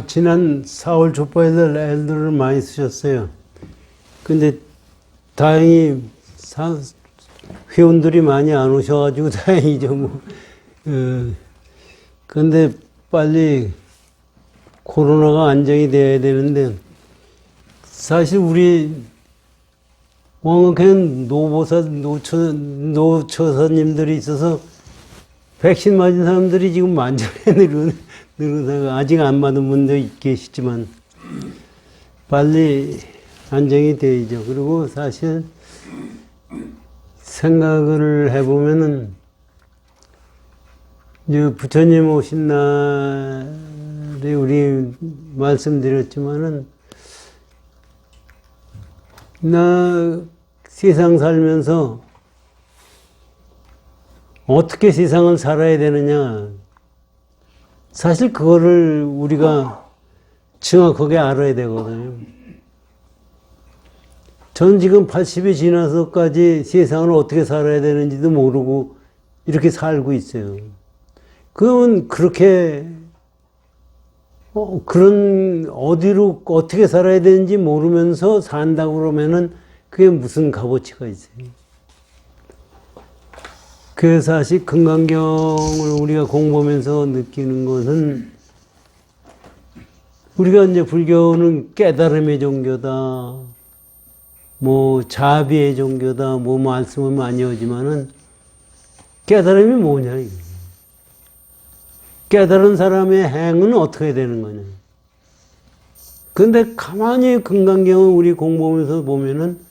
지난 4월 족보에들 애들을 많이 쓰셨어요. 근데 다행히 회원들이 많이 안 오셔가지고 다행이죠, 뭐. 근데 빨리 코로나가 안정이 돼야 되는데, 사실 우리 왕학회는 노처사님들이 있어서 백신 맞은 사람들이 지금 만전에 늘어서 아직 안 맞은 분도 계시지만 빨리 안정이 돼야죠. 그리고 사실 생각을 해보면은 이제 부처님 오신 날에 우리 말씀드렸지만은 나 세상 살면서 어떻게 세상을 살아야 되느냐. 사실 그거를 우리가 정확하게 알아야 되거든요. 저는 지금 80이 지나서까지 세상을 어떻게 살아야 되는지도 모르고 이렇게 살고 있어요. 그러면 그렇게 그런 어디로 어떻게 살아야 되는지 모르면서 산다고 그러면은 그게 무슨 값어치가 있어요. 그래서 사실 금강경을 우리가 공부하면서 느끼는 것은 우리가 이제 불교는 깨달음의 종교다, 뭐 자비의 종교다, 뭐 말씀은 많이 하지만은 깨달음이 뭐냐 이거. 깨달은 사람의 행은 어떻게 되는 거냐. 근데 가만히 금강경을 우리 공부하면서 보면은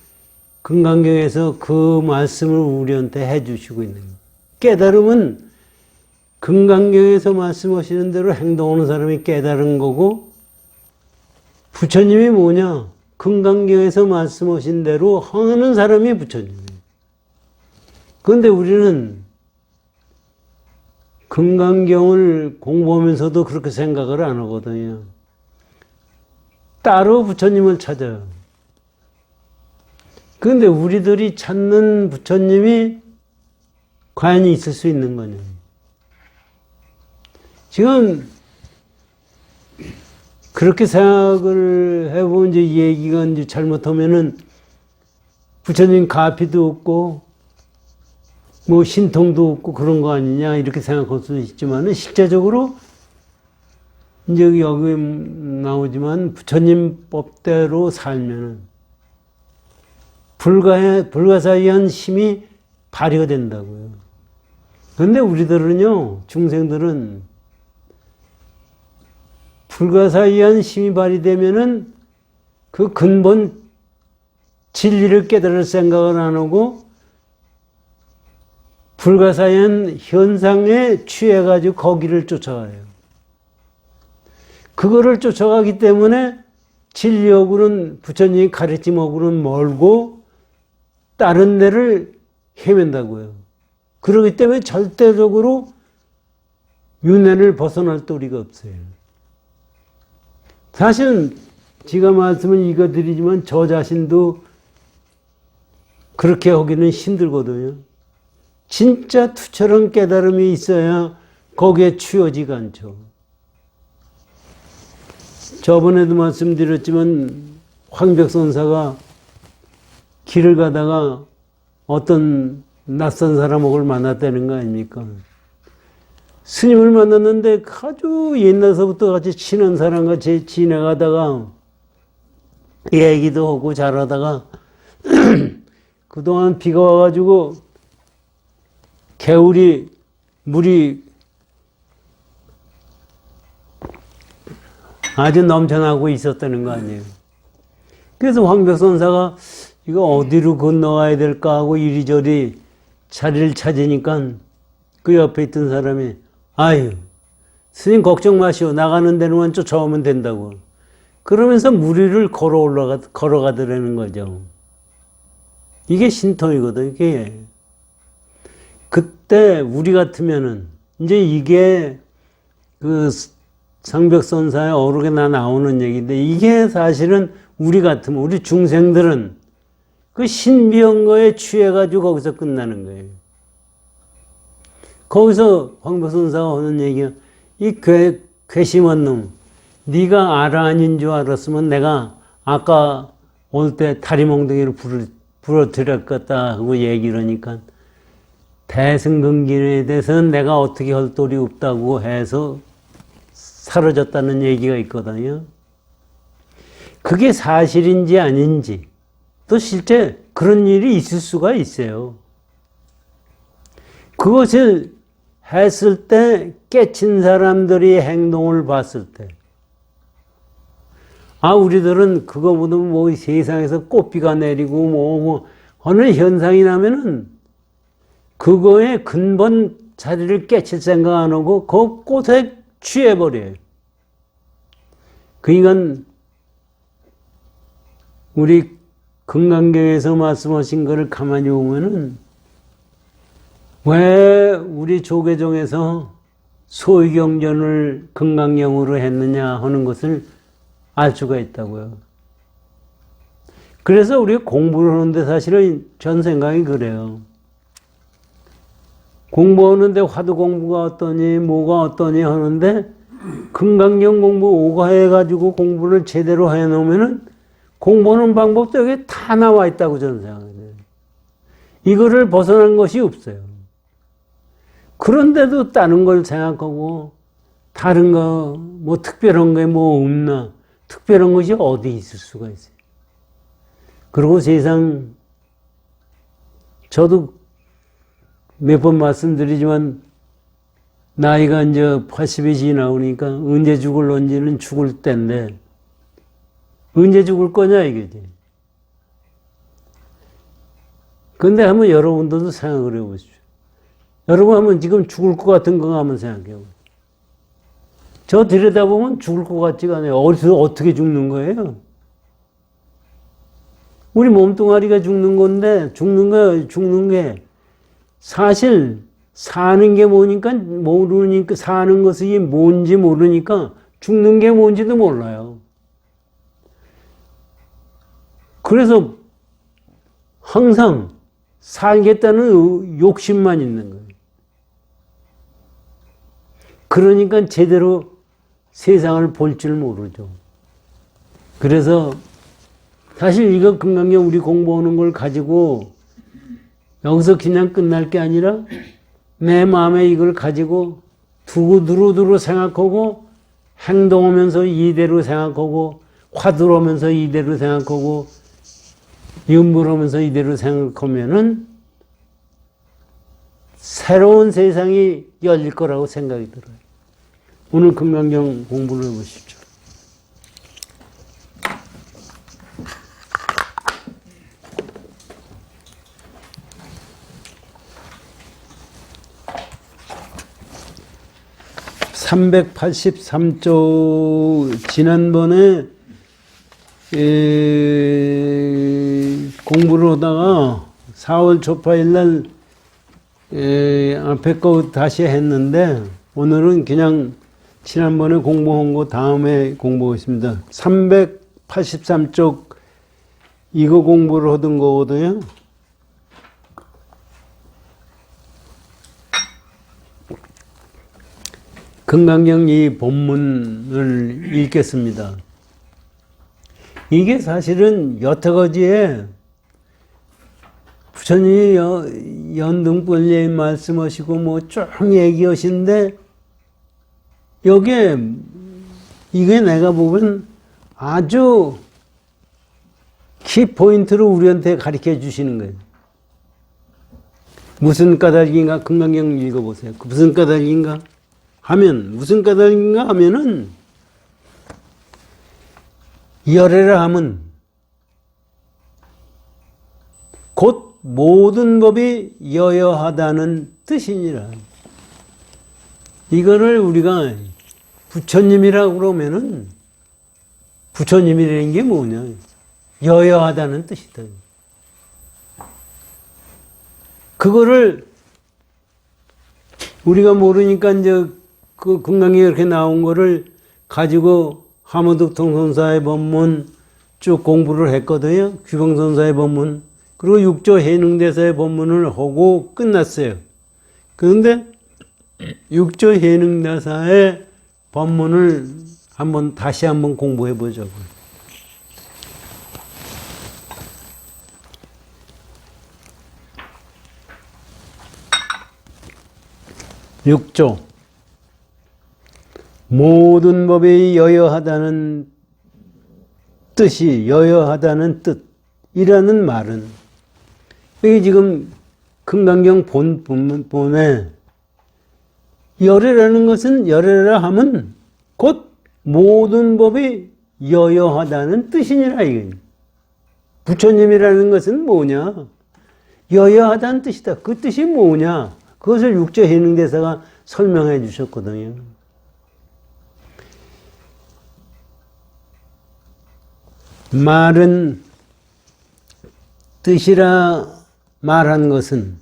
금강경에서 그 말씀을 우리한테 해주시고 있는 거예요. 깨달음은 금강경에서 말씀하시는 대로 행동하는 사람이 깨달은 거고, 부처님이 뭐냐? 금강경에서 말씀하신 대로 하는 사람이 부처님이에요. 그런데 우리는 금강경을 공부하면서도 그렇게 생각을 안 하거든요. 따로 부처님을 찾아요. 그런데 우리들이 찾는 부처님이 과연 있을 수 있는 거냐. 지금 그렇게 생각을 해보면 이제 이 얘기가 이제 잘못하면은 부처님 가피도 없고 뭐 신통도 없고 그런 거 아니냐 이렇게 생각할 수도 있지만은 실제적으로 이제 여기 나오지만 부처님 법대로 살면은 불가사의한 힘이 발휘가 된다고요. 그런데 우리들은요, 중생들은 불가사의한 힘이 발휘되면은 그 근본 진리를 깨달을 생각을 안 하고 불가사의한 현상에 취해가지고 거기를 쫓아가요. 그거를 쫓아가기 때문에 진리하고는 부처님이 가르침하고는 멀고 다른 데를 헤맨다고요. 그렇기 때문에 절대적으로 윤회를 벗어날 도리가 없어요. 사실은 제가 말씀을 읽어드리지만 저 자신도 그렇게 하기는 힘들거든요. 진짜 투철한 깨달음이 있어야 거기에 취하지가 않죠. 저번에도 말씀드렸지만 황벽선사가 길을 가다가 어떤 낯선 사람을 만났다는 거 아닙니까? 스님을 만났는데 아주 옛날서부터 같이 친한 사람과 지내가다가 얘기도 하고 잘하다가 그동안 비가 와가지고 개울이 물이 아주 넘쳐나고 있었다는 거 아니에요. 그래서 황벽선사가 이거 어디로 건너가야 될까 하고 이리저리 자리를 찾으니까 그 옆에 있던 사람이 아유 스님 걱정 마시오. 나가는 데로만 쫓아오면 된다고. 그러면서 물 위를 걸어가더라는 거죠. 이게 신통이거든. 이게 그때 우리 같으면은 이제 이게 그 상벽선사의 어록에 나오는 얘기인데 이게 사실은 우리 같으면 우리 중생들은 그 신비한 거에 취해가지고 거기서 끝나는 거예요. 거기서 황벽선사가 하는 얘기가 이 괘씸한 놈, 네가 아라한인 줄 알았으면 내가 아까 올 때 다리몽둥이를 부러뜨렸겠다 하고 얘기를 하니까 대승근길에 대해서는 내가 어떻게 할 도리 없다고 해서 사라졌다는 얘기가 있거든요. 그게 사실인지 아닌지 또 실제 그런 일이 있을 수가 있어요. 그것을 했을 때 깨친 사람들이 행동을 봤을 때 우리들은 그거보다 뭐 세상에서 꽃비가 내리고 뭐 어느 현상이 나면은 그거에 근본 자리를 깨칠 생각 안 하고 그 꽃에 취해버려요. 그러니까 우리 금강경에서 말씀하신 거를 가만히 보면은 왜 우리 조계종에서 소위경전을 금강경으로 했느냐 하는 것을 알 수가 있다고요. 그래서 우리가 공부를 하는데 사실은 전 생각이 그래요. 공부하는데 화두 공부가 어떠니 뭐가 어떠니 하는데 금강경 공부 오가해가지고 공부를 제대로 해놓으면은 공부하는 방법도 여기 다 나와 있다고 저는 생각해요. 이거를 벗어난 것이 없어요. 그런데도 다른 걸 생각하고 다른 거 뭐 특별한 게 뭐 없나 특별한 것이 어디 있을 수가 있어요. 그리고 세상 저도 몇 번 말씀드리지만 나이가 이제 80이 지나오니까 언제 죽을런지는 죽을 때인데 언제 죽을 거냐 이거지. 근데 한번 여러분들도 생각을 해보십시오. 여러분 한번 지금 죽을 것 같은 거 한번 생각해요. 저 들여다보면 죽을 것 같지가 않아요. 어디서 어떻게 죽는 거예요? 우리 몸뚱아리가 죽는 건데 죽는 게 사실 사는 게 뭐니까 모르니까 사는 것이 뭔지 모르니까 죽는 게 뭔지도 몰라요. 그래서 항상 살겠다는 욕심만 있는 거예요. 그러니까 제대로 세상을 볼 줄 모르죠. 그래서 사실 이거 금강경 우리 공부하는 걸 가지고 여기서 그냥 끝날 게 아니라 내 마음에 이걸 가지고 두루두루 생각하고 행동하면서 이대로 생각하고 화두하면서 이대로 생각하고 윤불하면서 이대로 생각하면은 새로운 세상이 열릴 거라고 생각이 들어요. 오늘 금강경 공부를 해보시죠. (383쪽) 지난번에 공부를 하다가 4월 초파일 날 앞에 거 다시 했는데 오늘은 그냥 지난번에 공부한 거 다음에 공부하겠습니다. 383쪽 이거 공부를 하던 거거든요. 금강경 이 본문을 읽겠습니다. 이게 사실은 여태까지에 부처님이 연등불례 말씀하시고 뭐 쭉 얘기하시는데 이게 내가 보면 아주 키포인트를 우리한테 가르쳐 주시는 거예요. 무슨 까닭인가? 금강경 읽어보세요. 무슨 까닭인가? 무슨 까닭인가 하면은 열애라 함은 곧 모든 법이 여여하다는 뜻이니라. 이거를 우리가 부처님이라고 그러면은 부처님이라는 게 뭐냐? 여여하다는 뜻이다. 그거를 우리가 모르니까 이제 그 금강에 이렇게 나온 거를 가지고 하무득통선사의 법문 쭉 공부를 했거든요. 규봉선사의 법문. 그리고 육조 해능대사의 법문을 하고 끝났어요. 그런데 육조 해능대사의 법문을 다시 한번 공부해 보자고. 6조. 모든 법이 여여하다는 뜻이 여여하다는 뜻이라는 말은 이게 지금 금강경 본문에 열애라는 것은 열애라 하면 곧 모든 법이 여여하다는 뜻이니라 이게. 부처님이라는 것은 뭐냐? 여여하다는 뜻이다. 그 뜻이 뭐냐? 그것을 육조 해능대사가 설명해 주셨거든요. 말은 뜻이라 말한 것은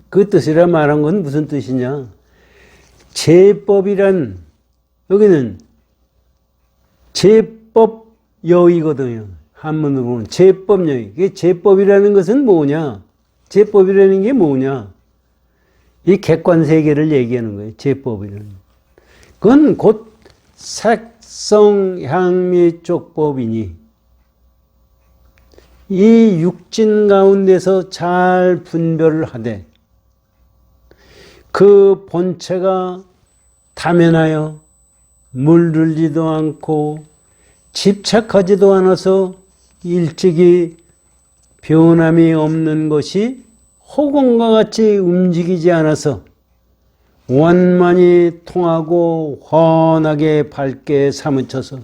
그 뜻이라 말한 건 무슨 뜻이냐? 제법이란 여기는 제법여이거든요. 한문으로는 제법여이. 이게 제법이라는 것은 뭐냐? 제법이라는 게 뭐냐? 이 객관세계를 얘기하는 거예요. 제법이라는. 그건 곧 색성, 향미 쪽법이니 이 육진 가운데서 잘 분별을 하되 그 본체가 다면하여 물들지도 않고 집착하지도 않아서 일찍이 변함이 없는 것이 호공과 같이 움직이지 않아서 원만히 통하고 환하게 밝게 사무쳐서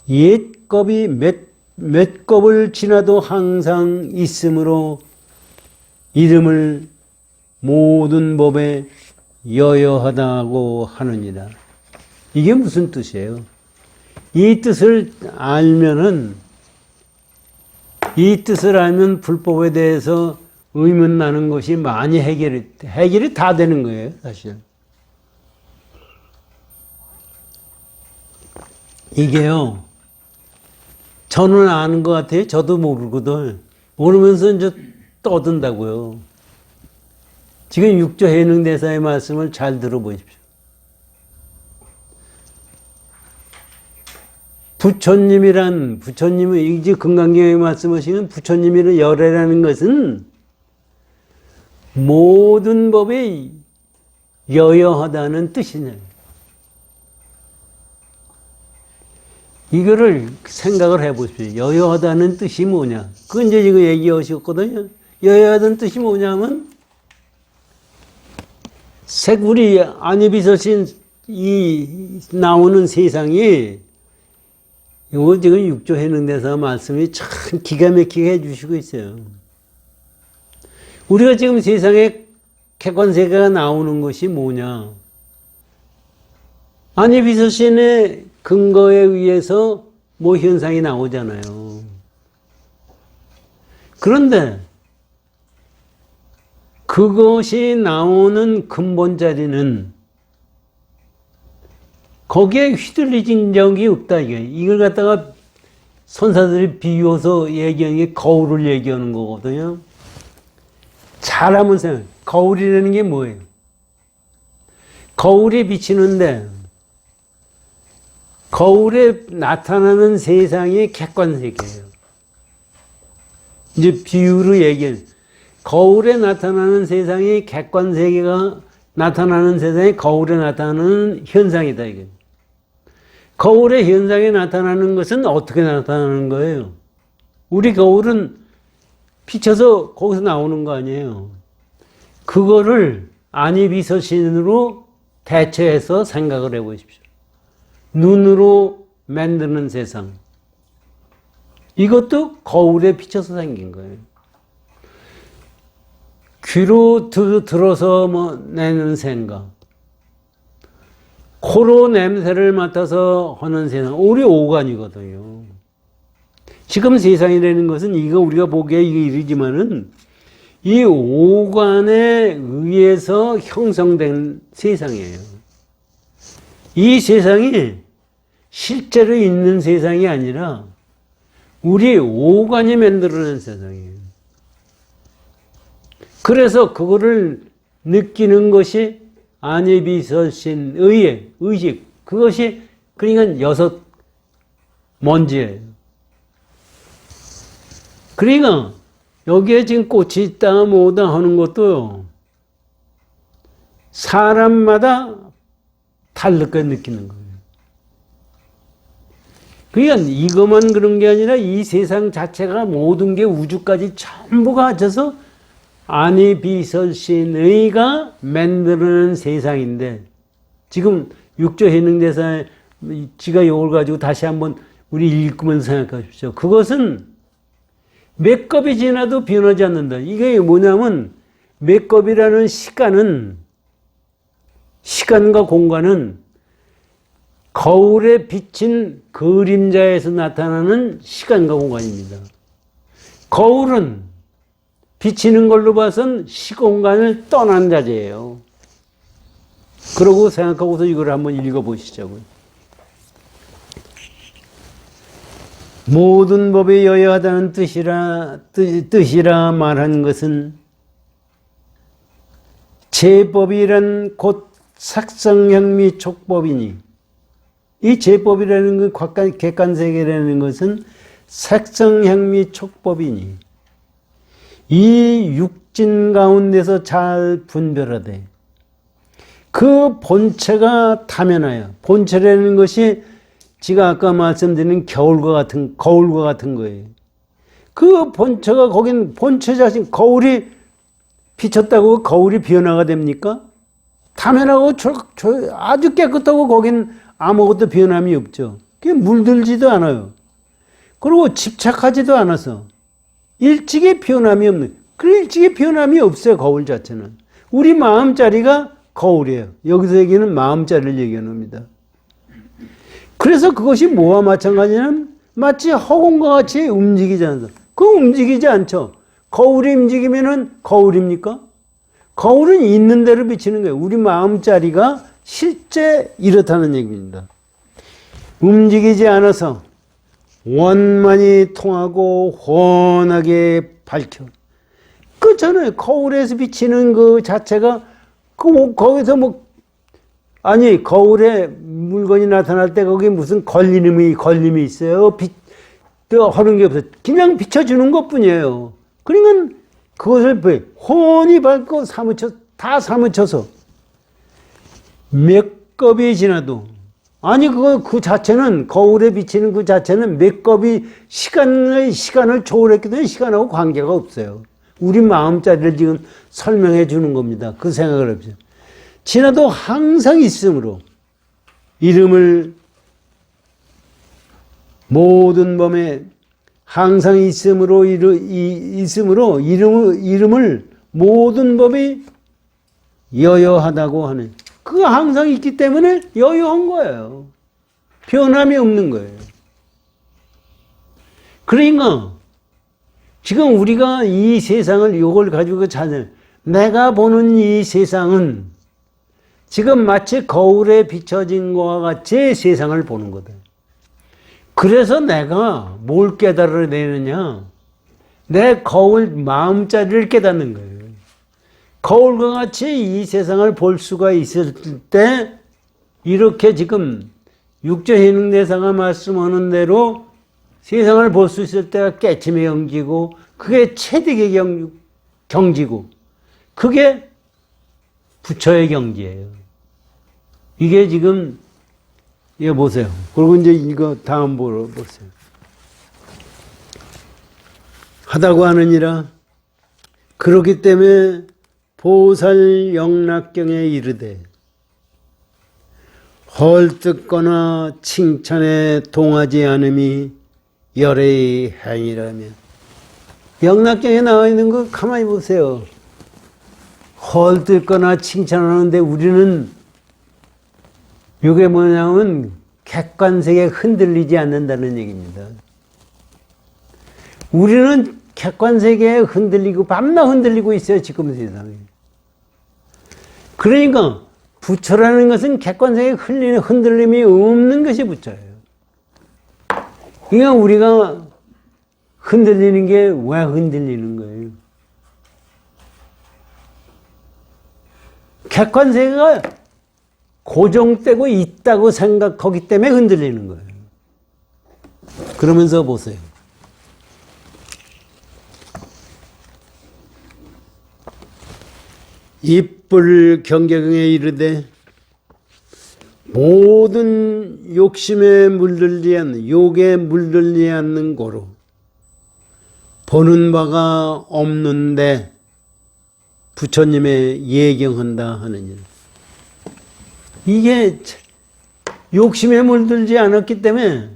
옛 겁이 몇 겁을 지나도 항상 있으므로 이름을 모든 법에 여여하다고 하느니라. 이게 무슨 뜻이에요? 이 뜻을 알면 불법에 대해서 의문 나는 것이 많이 해결이 다 되는 거예요, 사실. 이게요, 저는 아는 것 같아요. 저도 모르거든. 모르면서 이제 떠든다고요. 지금 육조 해능대사의 말씀을 잘 들어보십시오. 부처님은 이제 금강경에 말씀하시는 부처님이란 열애라는 것은 모든 법이 여여하다는 뜻이냐. 이거를 생각을 해보십시오. 여여하다는 뜻이 뭐냐. 그건 이제 지금 얘기하셨거든요. 여여하다는 뜻이 뭐냐면 우리 안이비서신 이 나오는 세상이 이거 지금 육조 해능대사 말씀이 참 기가 막히게 해주시고 있어요. 우리가 지금 세상에 객관세계가 나오는 것이 뭐냐? 안이비서신의 근거에 의해서 뭐 현상이 나오잖아요. 그런데 그것이 나오는 근본 자리는 거기에 휘둘리진 적이 없다. 이걸 갖다가 선사들이 비유해서 얘기하는 게 거울을 얘기하는 거거든요. 잘하면 생각해. 거울이라는 게 뭐예요? 거울이 비치는데 거울에 나타나는 세상이 객관세계예요. 이제 비유로 얘기해. 거울에 나타나는 세상이 객관세계가 나타나는 세상이 거울에 나타나는 현상이다. 이게. 거울의 현상이 나타나는 것은 어떻게 나타나는 거예요? 우리 거울은 비쳐서 거기서 나오는 거 아니에요. 그거를 안이비서신으로 대체해서 생각을 해보십시오. 눈으로 만드는 세상. 이것도 거울에 비쳐서 생긴 거예요. 귀로 들어서 내는 생각. 코로 냄새를 맡아서 하는 세상. 우리 오간이거든요. 지금 세상이라는 것은 이거 우리가 보기에 이게 이르지만은 이 오간에 의해서 형성된 세상이에요. 이 세상이 실제로 있는 세상이 아니라 우리 오간이 만들어낸 세상이에요. 그래서 그거를 느끼는 것이 안이비서신의 의식, 그것이 그러니까 6 먼지예요. 그러니까 여기에 지금 꽃이 있다 뭐다 하는 것도요, 사람마다 다르게 느끼는 거예요. 그러니까 이것만 그런 게 아니라 이 세상 자체가 모든 게 우주까지 전부가 합쳐서 아니 비설신의가 만드는 세상인데, 지금 육조해능대사에 지가 이걸 가지고 다시 한번 우리 읽으면서 생각하십시오. 그것은 몇 겁이 지나도 변하지 않는다. 이게 뭐냐면, 몇 겁이라는 시간과 공간은 거울에 비친 그림자에서 나타나는 시간과 공간입니다. 거울은 비치는 걸로 봐선 시공간을 떠난 자재예요. 그러고 생각하고서 이걸 한번 읽어보시자고요. 모든 법이 여여하다는 뜻이라 말한 것은 제법이란 곧 색성향미 촉법이니, 이 제법이라는 것, 객관세계라는 것은 색성향미 촉법이니 이 육진 가운데서 잘 분별하되 그 본체가 타면하여, 본체라는 것이 제가 아까 말씀드린 거울과 같은 거예요. 그 본체가, 거긴 본체 자신, 거울이 비쳤다고 거울이 변화가 됩니까? 타면하고 아주 깨끗하고 거긴 아무것도 변함이 없죠. 그게 물들지도 않아요. 그리고 집착하지도 않아서 일찍이 변함이 없는, 그 일찍이 변함이 없어요. 거울 자체는. 우리 마음자리가 거울이에요. 여기서 얘기는 마음자리를 얘기하는 겁니다. 그래서 그것이 뭐와 마찬가지냐면 마치 허공과 같이 움직이지 않아서, 그 움직이지 않죠. 거울이 움직이면은 거울입니까? 거울은 있는 대로 비치는 거예요. 우리 마음자리가 실제 이렇다는 얘기입니다. 움직이지 않아서 원만히 통하고 훤하게 밝혀. 그렇잖아요. 거울에서 비치는 그 자체가 거기서 거울에 물건이 나타날 때 거기에 무슨 걸림이 있어요. 하는 게 없어요. 그냥 비춰주는 것 뿐이에요. 그러니까 그것을 훤히 밝고 다 사무쳐서 몇 겁이 지나도, 그 자체는, 거울에 비치는 그 자체는 몇 겁이 시간을 초월했기 때문에 시간하고 관계가 없어요. 우리 마음자리를 지금 설명해 주는 겁니다. 그 생각을 해보세요. 지나도 항상 있음으로, 이름을 모든 범에 항상 있음으로 이름을 모든 법이 여여하다고 하는, 그 항상 있기 때문에 여여한 거예요. 변함이 없는 거예요. 그러니까 지금 우리가 이 세상을, 이걸 가지고 내가 보는 이 세상은 지금 마치 거울에 비춰진 것과 같이 세상을 보는 거다. 그래서 내가 뭘 깨달아내느냐? 내 거울 마음자리를 깨닫는 거예요. 거울과 같이 이 세상을 볼 수가 있을 때, 이렇게 지금 육조해능대사가 말씀하는 대로 세상을 볼 수 있을 때가 깨침의 경지고, 그게 체득의 경지고, 그게 부처의 경지예요. 이게 지금, 이거 보세요. 그리고 이제 이거 다음 보세요. 하다고 하느니라. 그렇기 때문에 보살 영락경에 이르되 헐뜯거나 칭찬에 동하지 않음이 열의 행위라며. 영락경에 나와 있는 거 가만히 보세요. 헐뜯거나 칭찬하는데 우리는 이게 뭐냐면 객관세계에 흔들리지 않는다는 얘기입니다. 우리는 객관세계에 흔들리고 밤낮 흔들리고 있어요. 지금 세상에. 그러니까 부처라는 것은 객관세계에 흔들림이 없는 것이 부처예요. 그러니까 우리가 흔들리는 게 왜 흔들리는 거예요? 객관세계가 고정되고 있다고 생각하기 때문에 흔들리는 거예요. 그러면서 보세요. 입불 경계경에 이르되 모든 욕심에 물들지 않는, 욕에 물들지 않는 고로 보는 바가 없는데 부처님의 예경한다 하느니라. 이게 욕심에 물들지 않았기 때문에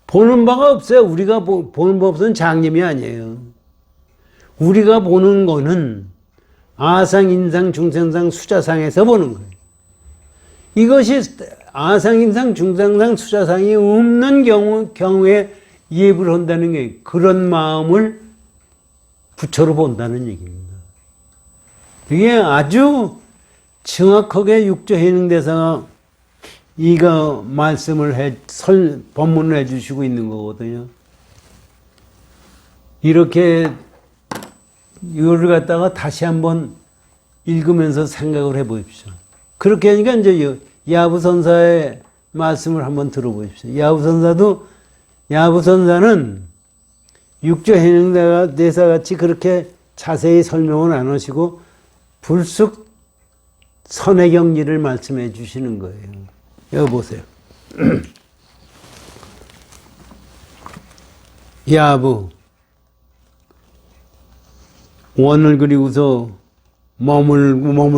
보는 바가 없어요. 우리가 보는 바 없으면 장님이 아니에요. 우리가 보는 거는 아상, 인상, 중생상, 수자상에서 보는 거예요. 이것이 아상, 인상, 중생상, 수자상이 없는 경우에 예불 한다는 게 그런 마음을 부처로 본다는 얘기입니다. 이게 아주 정확하게 육조해능대사가 이거 말씀을 법문을 해주시고 있는 거거든요. 이렇게 이거를 갖다가 다시 한번 읽으면서 생각을 해 보십시오. 그렇게 하니까 이제 야부선사의 말씀을 한번 들어보십시오. 야부선사는 육조해능대사 같이 그렇게 자세히 설명을 안 하시고 불쑥 선의 경지를 말씀해 주시는 거예요. 여기 보세요. 야부 원을 그리고서 머물러라.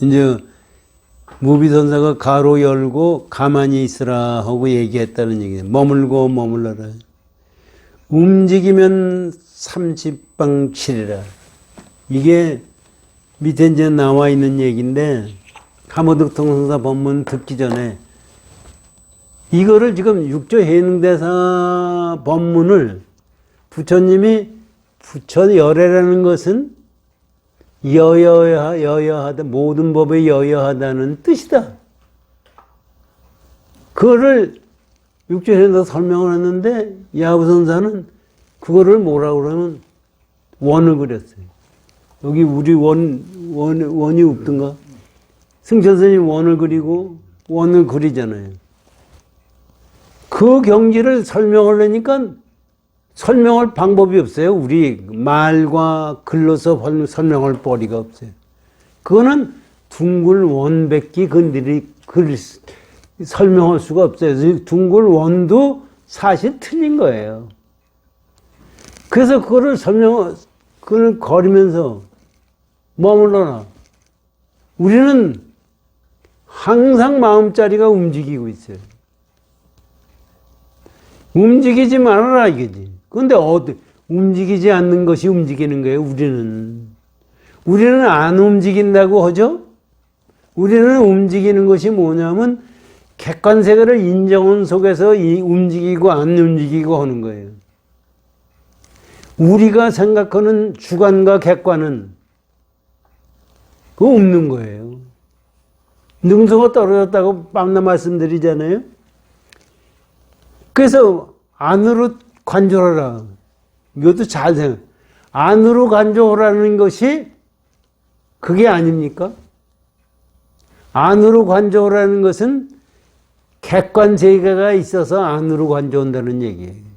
이제 무비선사가 가로 열고 가만히 있으라 하고 얘기했다는 얘기예요. 머물러라. 움직이면 30방 7이라. 이게 밑에 이제 나와 있는 얘기인데, 하모득통선사 법문 듣기 전에 이거를 지금 육조해능대사 법문을 부처님이 부처열애라는 것은 여여하다, 모든 법에 여여하다는 뜻이다. 그거를 육조해능대사 설명을 했는데, 야부선사는 그거를 뭐라고 그러면 원을 그렸어요. 여기 우리 원이 없던가? 승천스님 원을 그리고 원을 그리잖아요. 그 경지를 설명을 하니까 설명할 방법이 없어요. 우리 말과 글로서 설명할 거리가 없어요. 그거는 둥글 원백기 건드리 설명할 수가 없어요. 둥글 원도 사실 틀린 거예요. 그래서 그걸 거리면서 머물러라. 우리는 항상 마음자리가 움직이고 있어요. 움직이지 말아라 이거지. 그런데 움직이지 않는 것이 움직이는 거예요. 우리는 안 움직인다고 하죠. 우리는 움직이는 것이 뭐냐면 객관세계를 인정한 속에서 움직이고 안 움직이고 하는 거예요. 우리가 생각하는 주관과 객관은 그거 없는 거예요. 능소가 떨어졌다고 밤낮 말씀드리잖아요. 그래서 안으로 관조하라. 이것도 잘 생각. 안으로 관조하라는 것이 그게 아닙니까? 안으로 관조하라는 것은 객관세계가 있어서 안으로 관조한다는 얘기예요.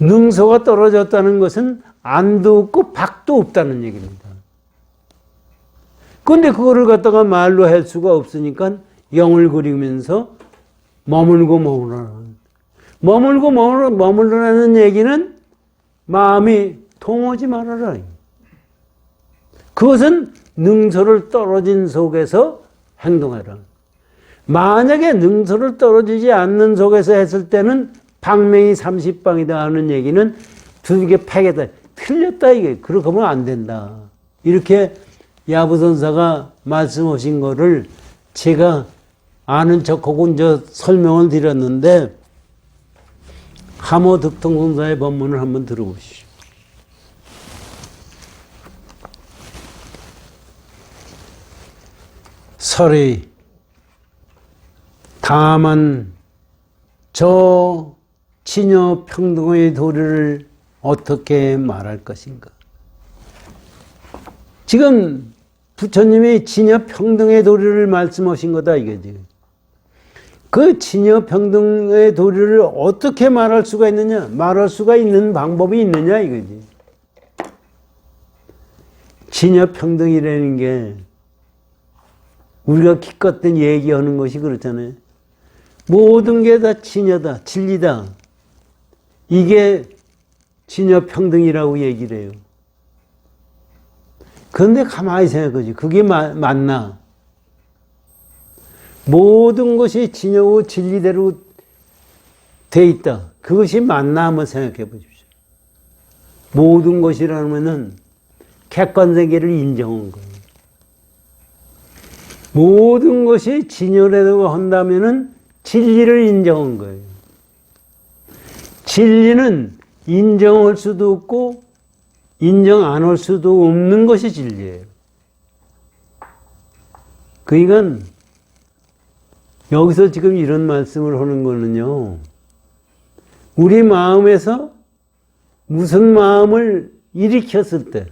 능소가 떨어졌다는 것은 안도 없고 밖도 없다는 얘기입니다. 그런데 그거를 갖다가 말로 할 수가 없으니까 영을 그리면서 머물러라는 얘기는 마음이 통하지 말아라. 그것은 능소를 떨어진 속에서 행동해라. 만약에 능소를 떨어지지 않는 속에서 했을 때는 방맹이 30방이다 하는 얘기는 두개 패겠다. 틀렸다 이게. 그렇게 하면 안 된다. 이렇게 야부선사가 말씀하신 거를 제가 아는 척하고 이제 설명을 드렸는데, 하모득통선사의 법문을 한번 들어보시죠. 설이 다만 저 친여 평등의 도리를 어떻게 말할 것인가? 지금 부처님이 진여 평등의 도리를 말씀하신 거다 이거지. 그 진여 평등의 도리를 어떻게 말할 수가 있느냐? 말할 수가 있는 방법이 있느냐 이거지. 진여 평등이라는 게 우리가 기껏 얘기하는 것이 그렇잖아요. 모든 게 다 진여다, 진리다. 이게 진여 평등이라고 얘기를 해요. 그런데 가만히 생각하지. 그게 맞나? 모든 것이 진여고 진리대로 돼 있다. 그것이 맞나 한번 생각해 보십시오. 모든 것이라면은 객관세계를 인정한 거예요. 모든 것이 진여라고 한다면은 진리를 인정한 거예요. 진리는 인정할 수도 없고 인정 안 할 수도 없는 것이 진리예요. 그러니까 여기서 지금 이런 말씀을 하는 거는요. 우리 마음에서 무슨 마음을 일으켰을 때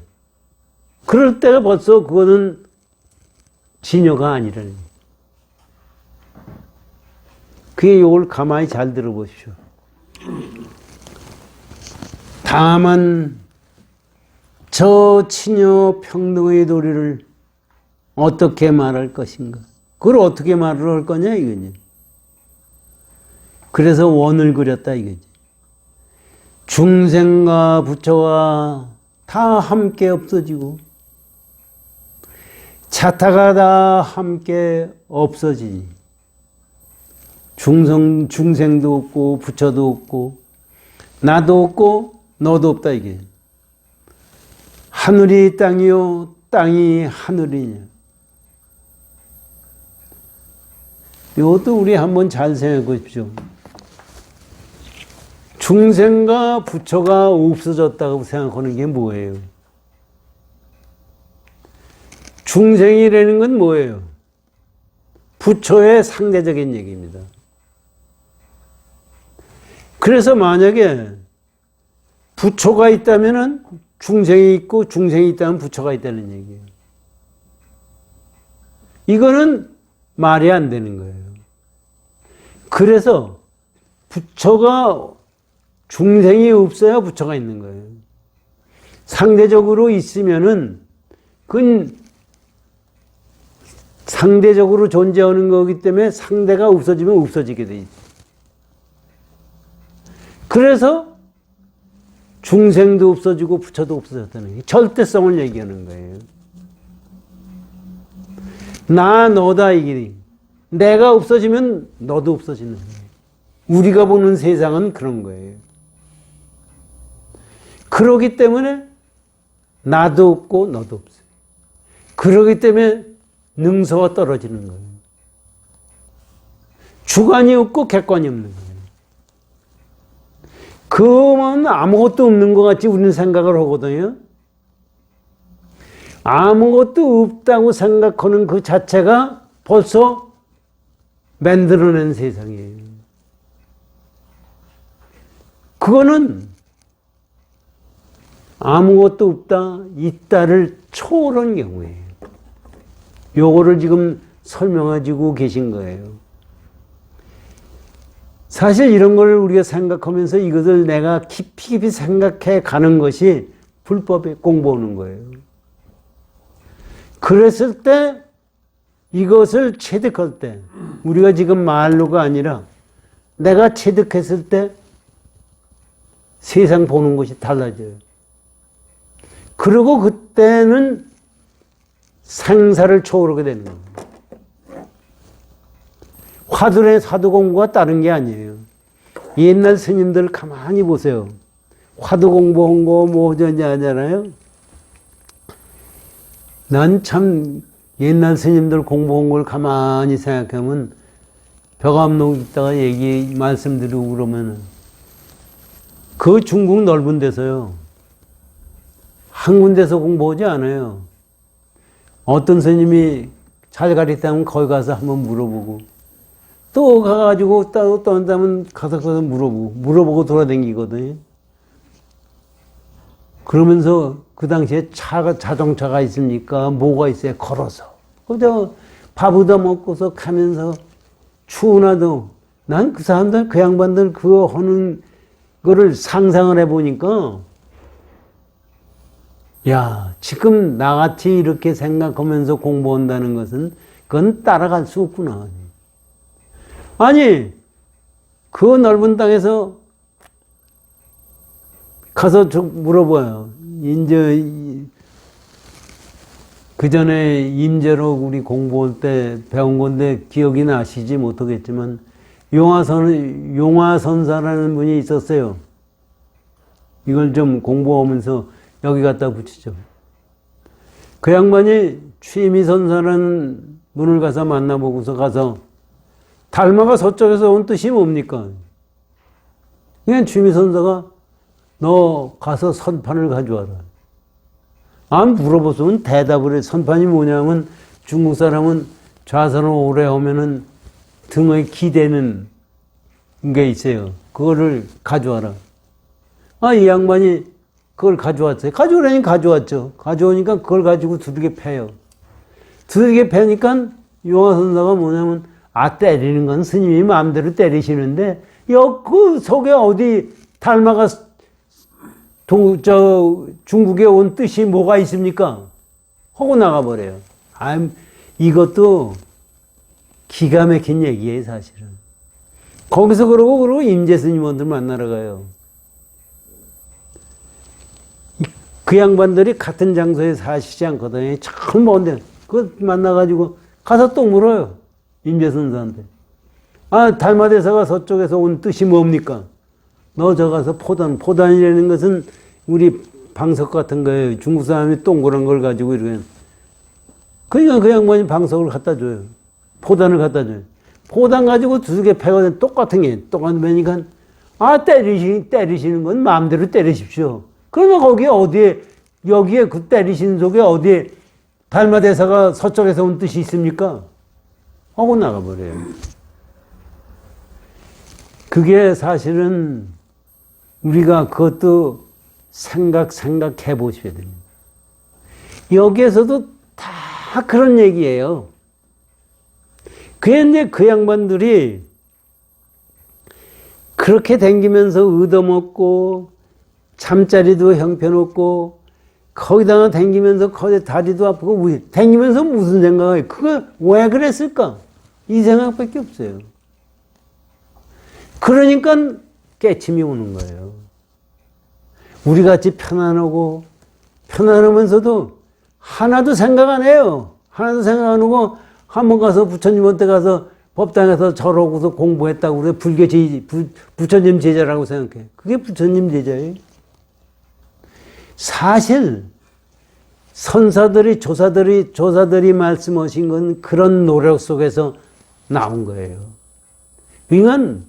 그럴 때가 벌써 그거는 진여가 아니라는 거예요. 그게 이걸 가만히 잘 들어보십시오. 다만 저 친여 평등의 도리를 어떻게 말할 것인가? 그걸 어떻게 말을 할 거냐 이거지. 그래서 원을 그렸다 이거지. 중생과 부처가 다 함께 없어지고 자타가 다 함께 없어지니 중생도 없고 부처도 없고 나도 없고 너도 없다 이게. 하늘이 땅이요 땅이 하늘이냐. 이것도 우리 한번 잘 생각해 보십시오. 중생과 부처가 없어졌다고 생각하는 게 뭐예요? 중생이라는 건 뭐예요? 부처의 상대적인 얘기입니다. 그래서 만약에 부처가 있다면 중생이 있고 중생이 있다면 부처가 있다는 얘기예요. 이거는 말이 안 되는 거예요. 그래서 부처가 중생이 없어야 부처가 있는 거예요. 상대적으로 있으면은 그건 상대적으로 존재하는 거기 때문에 상대가 없어지면 없어지게 돼 있어요. 그래서 중생도 없어지고 부처도 없어졌다는 게 절대성을 얘기하는 거예요. 나 너다 이게. 내가 없어지면 너도 없어지는 거예요. 우리가 보는 세상은 그런 거예요. 그러기 때문에 나도 없고 너도 없어요. 그러기 때문에 능서가 떨어지는 거예요. 주관이 없고 객관이 없는 거예요. 그만 아무것도 없는 것 같이 우리는 생각을 하거든요. 아무것도 없다고 생각하는 그 자체가 벌써 만들어낸 세상이에요. 그거는 아무것도 없다, 있다를 초월한 경우예요. 요거를 지금 설명해주고 계신 거예요. 사실 이런 걸 우리가 생각하면서 이것을 내가 깊이 생각해 가는 것이 불법에 공부하는 거예요. 그랬을 때 이것을 체득할 때 우리가 지금 말로가 아니라 내가 체득했을 때 세상 보는 것이 달라져요. 그리고 그때는 생사를 초월하게 되는 겁니다. 화두의 사두 공부가 다른 게 아니에요. 옛날 스님들 가만히 보세요. 화두 공부한 거 뭐 어쩌냐 하잖아요. 난 참 옛날 스님들 공부한 걸 가만히 생각하면 벽암록 있다가 말씀드리고 그러면은 그 중국 넓은 데서요. 한 군데서 공부하지 않아요. 어떤 스님이 잘 가르치다면 거기 가서 한번 물어보고 또 가가지고 또 한다면 가서 물어보고 돌아다니거든요. 그러면서 그 당시에 자동차가 있습니까? 뭐가 있어요? 걸어서. 그저 밥 얻어 먹고서 가면서 추운나도 난 그 사람들, 그 양반들 그거 하는 거를 상상을 해보니까 야, 지금 나같이 이렇게 생각하면서 공부한다는 것은 그건 따라갈 수 없구나. 아니, 그 넓은 땅에서 가서 물어봐요. 이제 그 전에 임재로 우리 공부할 때 배운 건데 기억이 나시지 못하겠지만 용화선사라는 분이 있었어요. 이걸 좀 공부하면서 여기 갖다 붙이죠. 그 양반이 취미선사라는 분을 가서 만나보고서 가서 달마가 서쪽에서 온 뜻이 뭡니까? 그냥 취미선사가 너 가서 선판을 가져와라. 안 물어보면 대답을 해. 선판이 뭐냐면 중국 사람은 좌선을 오래 하면은 등에 기대는 게 있어요. 그거를 가져와라. 이 양반이 그걸 가져왔어요. 가져오라니 가져왔죠. 가져오니까 그걸 가지고 두들겨 패요. 두들겨 패니까 용화선사가 뭐냐면 때리는 건 스님이 마음대로 때리시는데 그 속에 어디 달마가 중국에 온 뜻이 뭐가 있습니까? 하고 나가버려요. 이것도 기가 막힌 얘기예요, 사실은. 거기서 그러고 임재 스님원들 만나러 가요. 그 양반들이 같은 장소에 사시지 않거든요. 참 먼데. 그거 만나가지고 가서 또 물어요. 임재 선사한테. 달마대사가 서쪽에서 온 뜻이 뭡니까? 너 저 가서 포단이라는 것은 우리 방석 같은 거예요. 중국 사람이 동그란 걸 가지고 이렇게. 그러니까 그 양반이 방석을 갖다 줘요. 포단을 갖다 줘요. 포단 가지고 두개 패거든. 똑같은 게. 똑같은 거니까 때리시는 건 마음대로 때리십시오. 그러면 거기에 어디에, 여기에 그 때리시는 속에 어디에 달마대사가 서쪽에서 온 뜻이 있습니까? 하고 나가버려요. 그게 사실은 우리가 그것도 생각해 보셔야 됩니다. 여기에서도 다 그런 얘기예요. 그런데 그 양반들이 그렇게 댕기면서 얻어먹고 잠자리도 형편없고 거기다가 댕기면서 거기 다리도 아프고 댕기면서 무슨 생각을 그거 왜 그랬을까? 이 생각밖에 없어요. 그러니까 깨침이 오는 거예요. 우리같이 편안하면서도 하나도 생각 안 해요. 하나도 생각 안 하고 한번 가서 부처님한테 가서 법당에서 절하고서 공부했다고 그래. 부처님 제자라고 생각해. 그게 부처님 제자예요. 사실 선사들이 조사들이 말씀하신 건 그런 노력 속에서 나온 거예요. 그러니까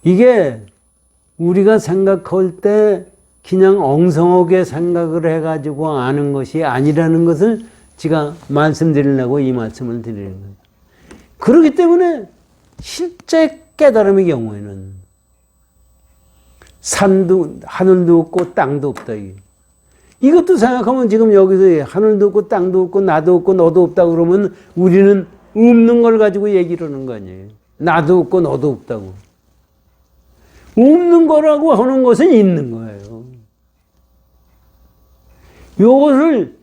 이게 우리가 생각할 때 그냥 엉성하게 생각을 해가지고 아는 것이 아니라는 것을 제가 말씀드리려고 이 말씀을 드리는 거예요. 그렇기 때문에 실제 깨달음의 경우에는 하늘도 없고 땅도 없다. 이것도 생각하면 지금 여기서 하늘도 없고 땅도 없고 나도 없고 너도 없다고 그러면 우리는 없는 걸 가지고 얘기를 하는 거 아니에요. 나도 없고 너도 없다고. 없는 거라고 하는 것은 있는 거예요. 이것을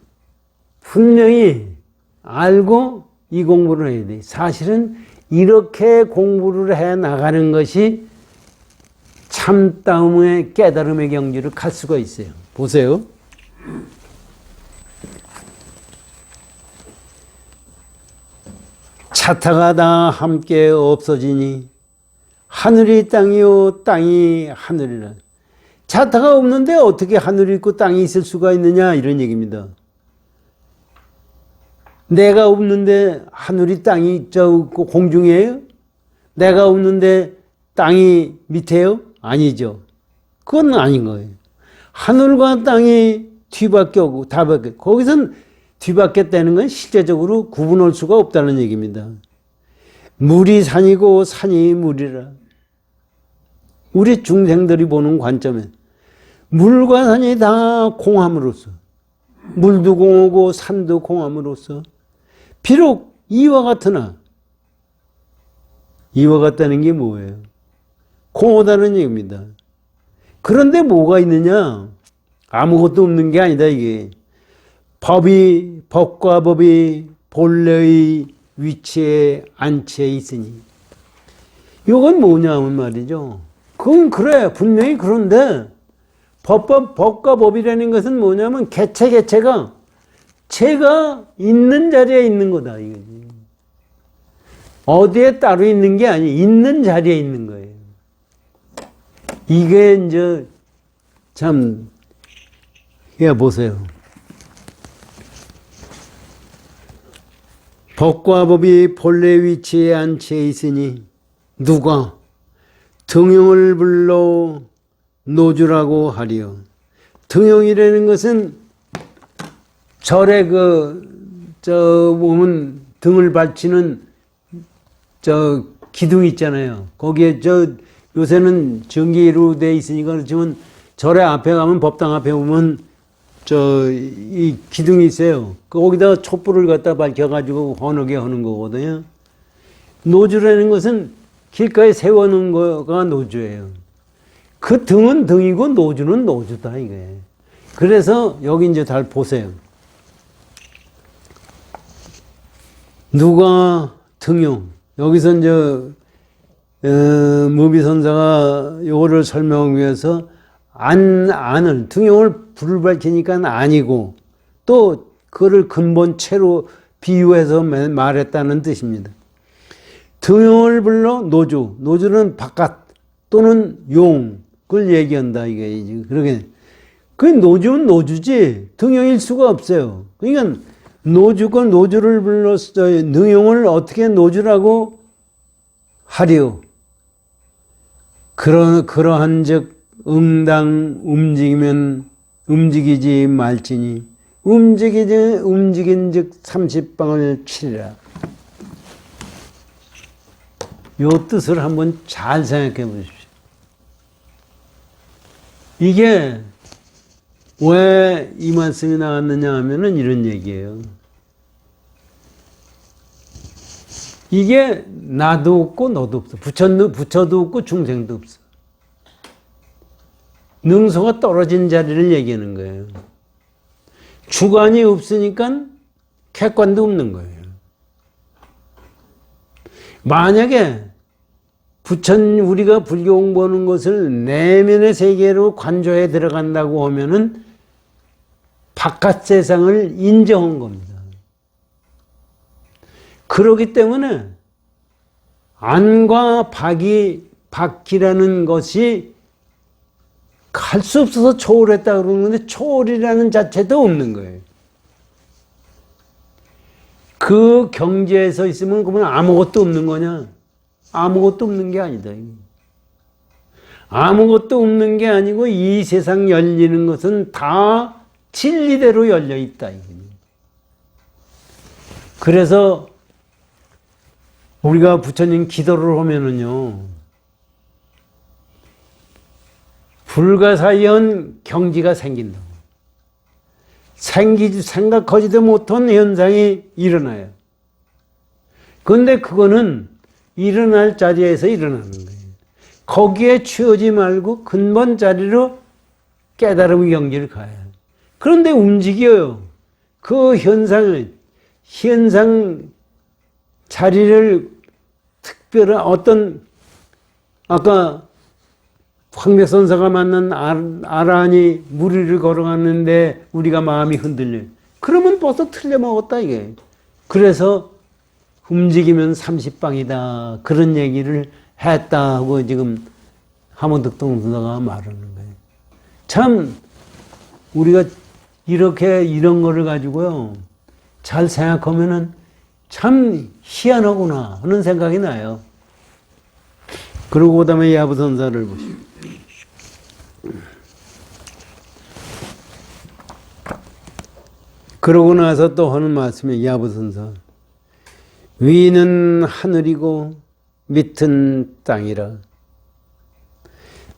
분명히 알고 이 공부를 해야 돼. 사실은 이렇게 공부를 해 나가는 것이 참다움의 깨달음의 경지를 갈 수가 있어요. 보세요. 차타가 다 함께 없어지니 하늘이 땅이요 땅이 하늘이라. 차타가 없는데 어떻게 하늘이 있고 땅이 있을 수가 있느냐 이런 얘기입니다. 내가 없는데 하늘이 땅이 공중이에요? 내가 없는데 땅이 밑에요? 아니죠. 그건 아닌 거예요. 하늘과 땅이 뒤밖에 없고 다밖에. 거기선 뒤바뀌었다는 건 실제적으로 구분할 수가 없다는 얘기입니다. 물이 산이고 산이 물이라. 우리 중생들이 보는 관점에 물과 산이 다 공함으로써, 물도 공하고 산도 공함으로써 비록 이와 같으나, 이와 같다는 게 뭐예요? 공하다는 얘기입니다. 그런데 뭐가 있느냐? 아무것도 없는 게 아니다, 이게. 법과 법이 본래의 위치에 안치해 있으니. 이건 뭐냐면 말이죠. 그건 그래, 분명히 그런데, 법과 법이라는 것은 뭐냐면, 개체가 제가 있는 자리에 있는 거다, 이거지. 어디에 따로 있는 게 아니, 있는 자리에 있는 거예요. 이게 이제, 참, 야, 보세요. 법과 법이 본래 위치에 안치해 있으니, 누가 등용을 불러 노주라고 하리요. 등용이라는 것은 절에 보면 등을 받치는 기둥 있잖아요. 거기에 요새는 전기로 돼 있으니까 그렇지만 절에 앞에 가면 법당 앞에 보면 이 기둥이 있어요. 거기다가 촛불을 갖다 밝혀가지고 헌하게 하는 거거든요. 노주라는 것은 길가에 세워놓은 거가 노주예요. 그 등은 등이고 노주는 노주다, 이게. 그래서 여기 이제 잘 보세요. 누가 등용. 여기서 이제, 무비선사가 요거를 설명하기 위해서 등용을 불을 밝히니까 아니고 또 그거를 근본체로 비유해서 말했다는 뜻입니다. 등용을 불러 노주는 바깥 또는 용을 얘기한다, 이게. 그러게. 그 노주는 노주지, 등용일 수가 없어요. 그러니까 노주를 불러서 등용을 어떻게 노주라고 하리요. 그러한 즉, 응당 움직이지 말지니, 움직인 즉 30방을 치리라. 요 뜻을 한번 잘 생각해 보십시오. 이게 왜 이 말씀이 나왔느냐 하면은 이런 얘기예요. 이게 나도 없고 너도 없어. 부처도 없고 중생도 없어. 능소가 떨어진 자리를 얘기하는 거예요. 주관이 없으니까 객관도 없는 거예요. 만약에 우리가 불교 공부하는 것을 내면의 세계로 관조해 들어간다고 하면은 바깥 세상을 인정한 겁니다. 그렇기 때문에 안과 밖이라는 것이 갈 수 없어서 초월했다 그러는데 초월이라는 자체도 없는 거예요. 그 경지에 서 있으면 그러면 아무것도 없는 거냐? 아무것도 없는 게 아니다. 아무것도 없는 게 아니고 이 세상 열리는 것은 다 진리대로 열려 있다. 그래서 우리가 부처님 기도를 하면은요, 불가사의한 경지가 생긴다. 생각하지도 못한 현상이 일어나요. 그런데 그거는 일어날 자리에서 일어나는 거예요. 거기에 취하지 말고 근본 자리로 깨달음의 경지를 가야 해요. 그런데 움직여요. 그 현상 자리를 특별한 아까 황백선사가 만난 아라한이 무리를 걸어갔는데 우리가 마음이 흔들려요. 그러면 벌써 틀려먹었다, 이게. 그래서 움직이면 30방이다. 그런 얘기를 했다고 지금 하모득동선사가 말하는 거예요. 참, 우리가 이런 거를 가지고요, 잘 생각하면은 참 희한하구나 하는 생각이 나요. 그러고 그 다음에 야부선사를 보시오. 그러고 나서 또 하는 말씀이 야부선사. 위는 하늘이고 밑은 땅이라.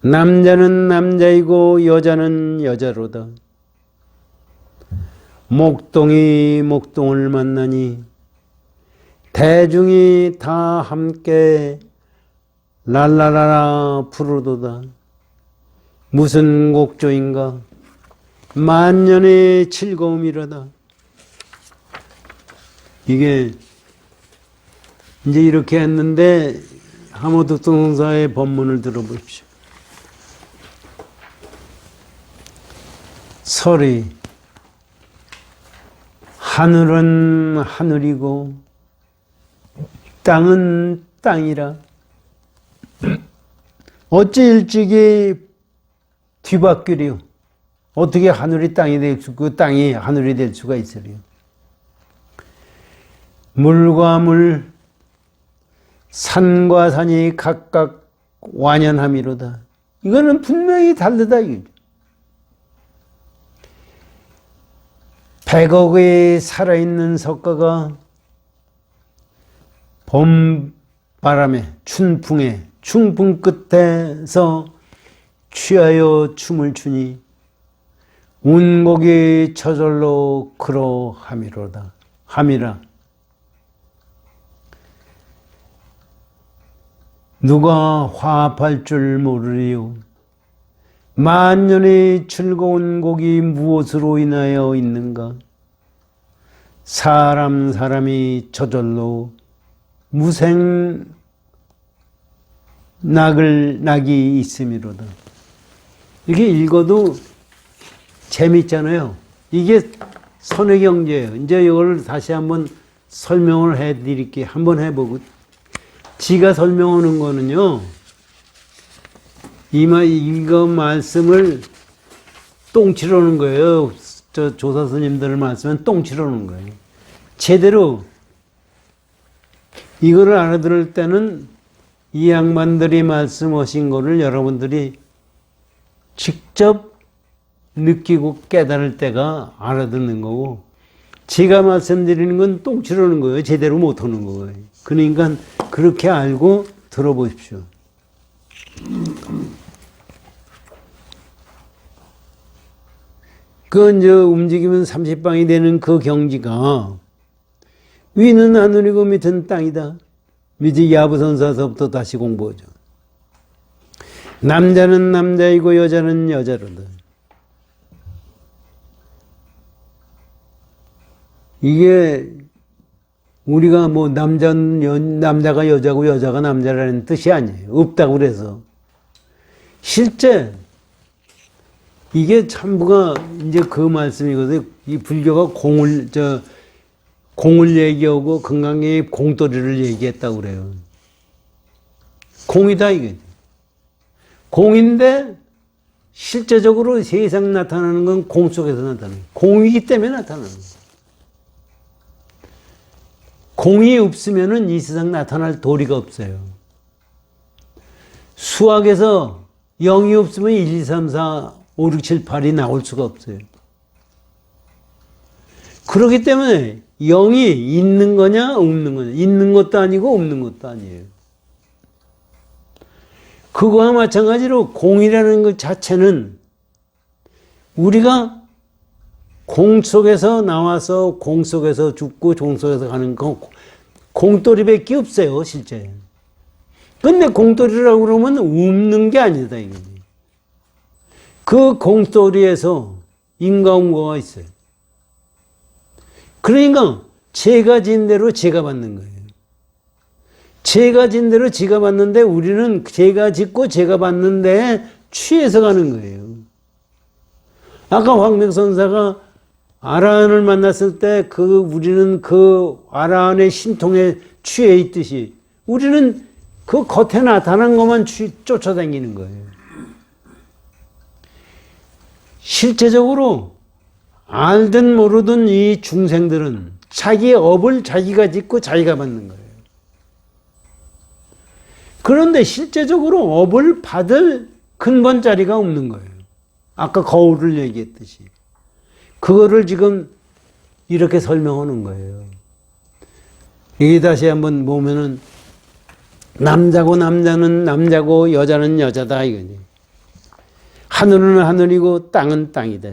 남자는 남자이고 여자는 여자로다. 목동이 목동을 만나니 대중이 다 함께 랄라라라 부르도다. 무슨 곡조인가? 만년의 즐거움이로다. 이게 이제 이렇게 했는데 하모드동사의 법문을 들어보십시오. 설이 하늘은 하늘이고 땅은 땅이라. 어찌 일찍이 뒤바뀌리요? 어떻게 하늘이 땅이 될 수, 그 땅이 하늘이 될 수가 있으리요? 물과 물, 산과 산이 각각 완연함이로다. 이거는 분명히 다르다 이거죠. 100억의 살아있는 석가가 봄바람에 춘풍에 충풍 끝에서 취하여 춤을 추니 운곡이 저절로 그러함이로다. 함이라. 누가 화합할 줄 모르리요. 만년의 즐거운 곡이 무엇으로 인하여 있는가? 사람이 저절로 무생 낙이 있음이로다. 이렇게 읽어도 재밌잖아요. 이게 선의경제예요. 이제 이걸 다시 한번 설명을 해드릴게요. 한번 해보고. 지가 설명하는 거는요, 이거 말씀을 똥치러는 거예요. 저 조사 스님들 말씀은 똥치러는 거예요. 제대로 이거를 알아들을 때는 이 양반들이 말씀하신 거를 여러분들이 직접 느끼고 깨달을 때가 알아듣는 거고, 제가 말씀드리는 건 똥치러는 거예요. 제대로 못하는 거예요. 그러니까 그렇게 알고 들어보십시오. 그 이제 움직이면 30방이 되는 그 경지가 위는 하늘이고 밑은 땅이다. 이제 야부선사서부터 다시 공부하죠. 남자는 남자이고 여자는 여자로다. 이게 우리가 뭐 남자가 여자고 여자가 남자라는 뜻이 아니에요. 없다고 그래서. 실제 이게 전부가 이제 그 말씀이거든요. 이 불교가 공을 얘기하고 금강경이 공돌이를 얘기했다고 그래요. 공이다 이게. 공인데 실제적으로 세상 나타나는 건 공 속에서 나타나요. 공이기 때문에 나타나는 거예요. 공이 없으면은 이 세상 나타날 도리가 없어요. 수학에서 0이 없으면 1, 2, 3, 4, 5, 6, 7, 8이 나올 수가 없어요. 그렇기 때문에 0이 있는 거냐 없는 거냐, 있는 것도 아니고 없는 것도 아니에요. 그거와 마찬가지로 공이라는 것 자체는 우리가 공 속에서 나와서 공 속에서 죽고 종 속에서 가는 거 공돌이밖에 없어요 실제. 근데 공돌이라고 그러면 없는 게 아니다 이거지. 그 공돌이에서 인과응고가 있어요. 그러니까 제가 진 대로 제가 받는 거예요. 제가 진 대로 제가 받는데 우리는 제가 짓고 제가 받는데 취해서 가는 거예요. 아까 황백선사가 아라한을 만났을 때 우리는 그 아라한의 신통에 취해 있듯이 우리는 그 겉에 나타난 것만 쫓아다니는 거예요. 실제적으로 알든 모르든 이 중생들은 자기의 업을 자기가 짓고 자기가 받는 거예요. 그런데 실제적으로 업을 받을 근본 자리가 없는 거예요. 아까 거울을 얘기했듯이. 그거를 지금 이렇게 설명하는 거예요. 여기 다시 한번 보면은 남자고 남자는 남자고 여자는 여자다 이거지. 하늘은 하늘이고 땅은 땅이다.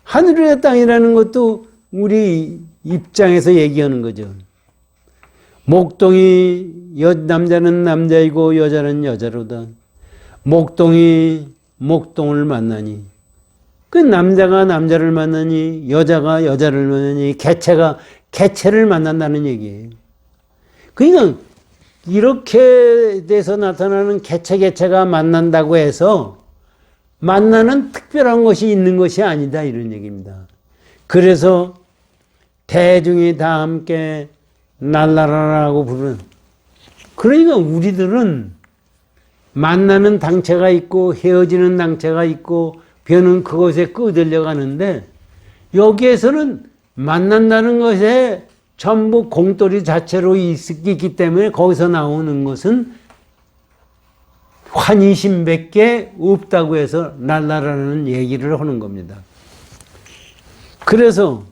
하늘이나 땅이라는 것도 우리 입장에서 얘기하는 거죠. 목동이 남자는 남자이고 여자는 여자로다. 목동이 목동을 만나니 그 남자가 남자를 만나니 여자가 여자를 만나니 개체가 개체를 만난다는 얘기예요. 그러니까 이렇게 돼서 나타나는 개체가 만난다고 해서 만나는 특별한 것이 있는 것이 아니다 이런 얘기입니다. 그래서 대중이 다 함께 날라라라고 부르는, 그러니까 우리들은 만나는 당체가 있고 헤어지는 당체가 있고 변은 그것에 끄들려 가는데, 여기에서는 만난다는 것에 전부 공돌이 자체로 있기 때문에 거기서 나오는 것은 환희심밖에 없다고 해서 날라라는 얘기를 하는 겁니다. 그래서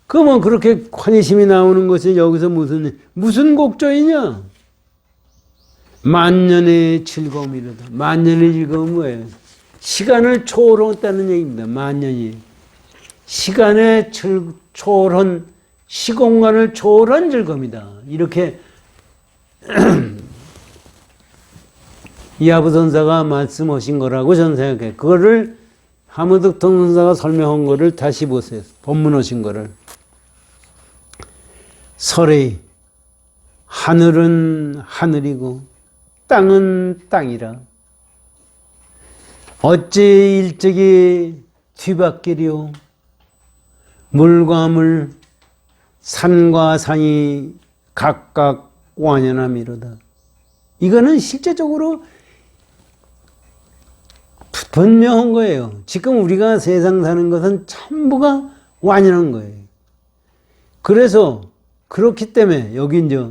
그러면 그렇게 환희심이 나오는 것이 여기서 무슨 곡조이냐? 만년의 즐거움이로다. 만년의 즐거움은 뭐예요? 시간을 초월했다는 얘기입니다. 만년이. 시간의 초월한, 시공간을 초월한 즐거움이다. 이렇게 이하부 선사가 말씀하신 거라고 저는 생각해요. 그거를 하무득통 선사가 설명한 거를 다시 보세요. 본문하신 거를. 설의 하늘은 하늘이고 땅은 땅이라. 어찌 일찍이 뒤바뀌리오. 물과 물, 산과 산이 각각 완연함이로다. 이거는 실제적으로 분명한 거예요. 지금 우리가 세상 사는 것은 전부가 완연한 거예요. 그래서 그렇기 때문에 여기 이제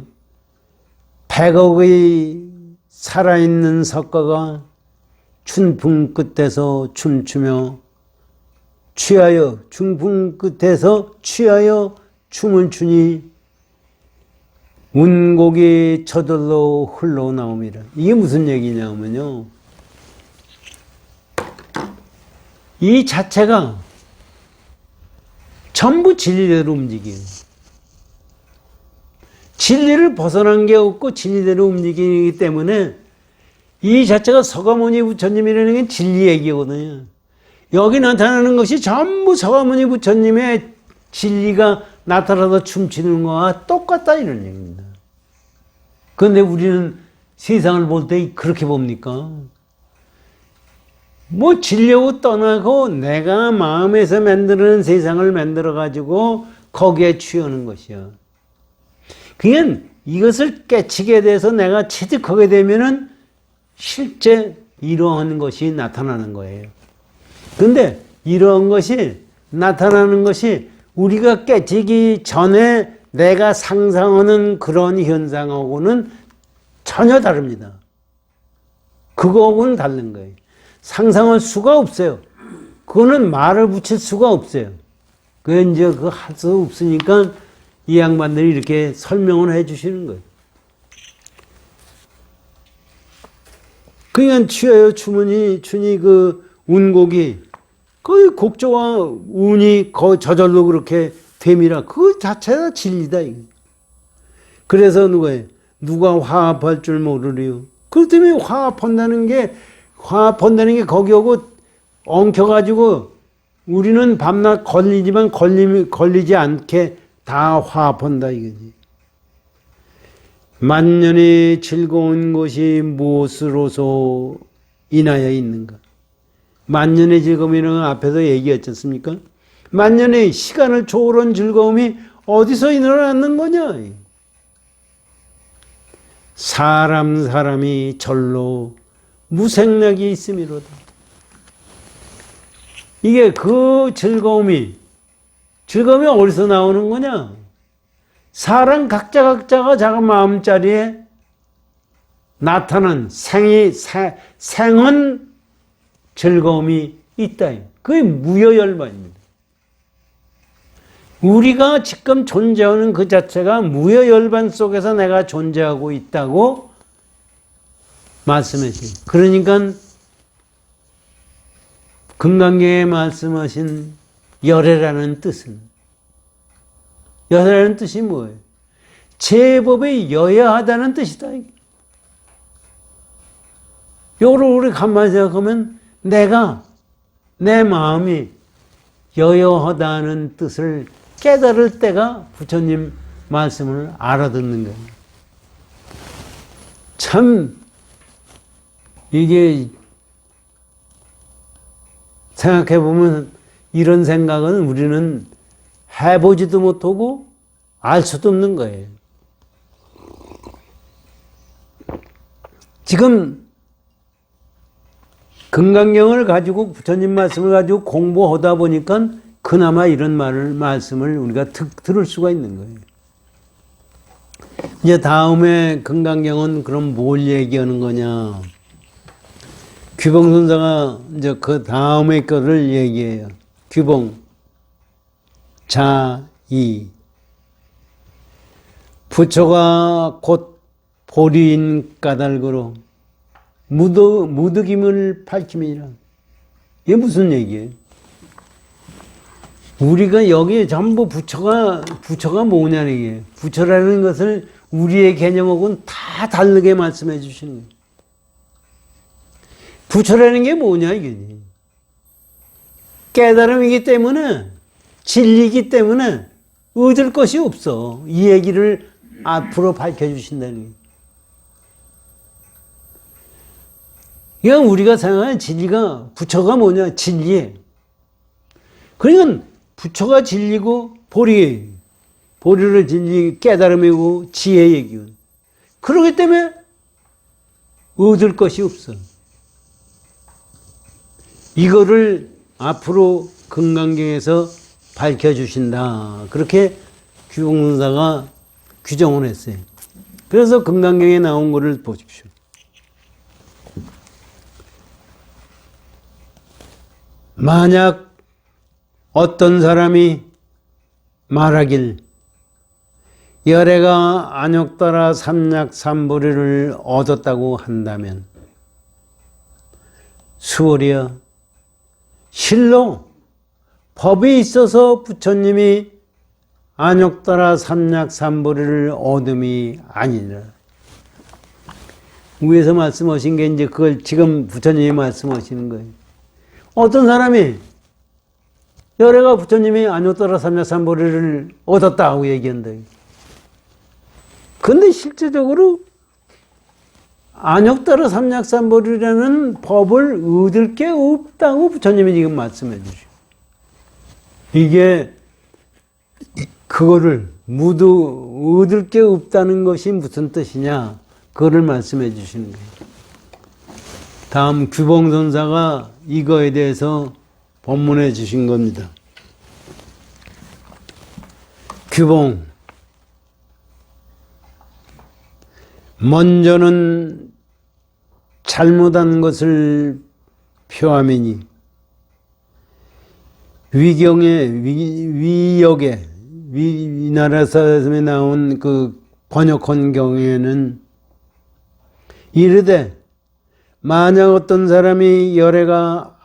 100억의 살아있는 석가가 춘풍 끝에서 춤추며 취하여, 춘풍 끝에서 취하여 춤을 추니 운곡이 저절로 흘러나옵니다. 이게 무슨 얘기냐면요, 이 자체가 전부 진리대로 움직여요. 진리를 벗어난 게 없고 진리대로 움직이기 때문에 이 자체가 서가모니 부처님이라는 게 진리 얘기거든요. 여기 나타나는 것이 전부 서가모니 부처님의 진리가 나타나서 춤추는 거와 똑같다 이런 얘기입니다. 그런데 우리는 세상을 볼 때 그렇게 봅니까? 뭐 진리하고 떠나고 내가 마음에서 만드는 세상을 만들어 가지고 거기에 취하는 것이야. 그냥 이것을 깨치게 돼서 내가 체득하게 되면은 실제 이러한 것이 나타나는 거예요. 근데 이러한 것이 나타나는 것이 우리가 깨치기 전에 내가 상상하는 그런 현상하고는 전혀 다릅니다. 그거하고는 다른 거예요. 상상할 수가 없어요. 그거는 말을 붙일 수가 없어요. 그게 이제 그거 할 수 없으니까 이 양반들이 이렇게 설명을 해 주시는 거예요. 그러니까 취하여 추니 그 운곡이 그 곡조와 운이 저절로 그렇게 됨이라 그 자체가 진리다. 그래서 누가 화합할 줄 모르리요. 그렇기 때문에 화합한다는 게 거기하고 엉켜가지고 우리는 밤낮 걸리지만 걸리지 않게 다 화합한다 이거지. 만년의 즐거운 것이 무엇으로서 인하여 있는가? 만년의 즐거움이라는 앞에서 얘기했지 않습니까? 만년의 시간을 초월한 즐거움이 어디서 일어나는 거냐? 사람이 절로 무생락이 있음이로다. 이게 그 즐거움이 어디서 나오는 거냐? 사람 각자가 자기 마음자리에 나타난 생은 즐거움이 있다. 그게 무여열반입니다. 우리가 지금 존재하는 그 자체가 무여열반 속에서 내가 존재하고 있다고 말씀했어요. 그러니까 금강경에 말씀하신 열애라는 뜻은, 열애라는 뜻이 뭐예요? 제법에 여야하다는 뜻이다. 이거를 우리 간만에 생각하면 내 마음이 여여하다는 뜻을 깨달을 때가 부처님 말씀을 알아듣는 거예요. 참 이게 생각해보면 이런 생각은 우리는 해보지도 못하고 알 수도 없는 거예요. 지금 금강경을 가지고 부처님 말씀을 가지고 공부하다 보니까 그나마 이런 말씀을 우리가 들을 수가 있는 거예요. 이제 다음에 금강경은 그럼 뭘 얘기하는 거냐? 규봉선사가 이제 그 다음에 거를 얘기해요. 규봉, 자이. 부처가 곧 보리인 까닭으로 무득임을 밝힘이니라. 이게 무슨 얘기예요? 우리가 여기 전부 부처가 뭐냐는 얘기예요. 부처라는 것을 우리의 개념하고는 다 다르게 말씀해 주시는 거예요. 부처라는 게 뭐냐 이게. 깨달음이기 때문에, 진리이기 때문에 얻을 것이 없어. 이 얘기를 앞으로 밝혀주신다는 거예요. 그냥 우리가 생각하는 진리가, 부처가 뭐냐? 진리예요. 그러니까 부처가 진리고 보리를 진리, 깨달음이고 지혜 얘기고. 그렇기 때문에 얻을 것이 없어. 이거를 앞으로 금강경에서 밝혀주신다. 그렇게 규봉선사가 규정을 했어요. 그래서 금강경에 나온 거를 보십시오. 만약 어떤 사람이 말하길 열애가 안욕따라 삼약삼보리를 얻었다고 한다면 수월이여 실로 법이 있어서 부처님이 안욕따라 삼약삼보리를 얻음이 아니라. 위에서 말씀하신 게 이제 그걸 지금 부처님이 말씀하시는 거예요. 어떤 사람이 열애가 부처님이 안욕따라 삼약삼보리를 얻었다고 얘기한다. 근데 실제적으로 안욕따라 삼약삼보리라는 법을 얻을 게 없다고 부처님이 지금 말씀해 주시고, 이게 그거를 모두 얻을 게 없다는 것이 무슨 뜻이냐, 그거를 말씀해 주시는 거예요. 다음 규봉선사가 이거에 대해서 법문해 주신 겁니다. 규봉, 먼저는 잘못한 것을 표하매니 위역에 위나라사에 나온 그 번역한 경우에는 이르되 만약 어떤 사람이 열애가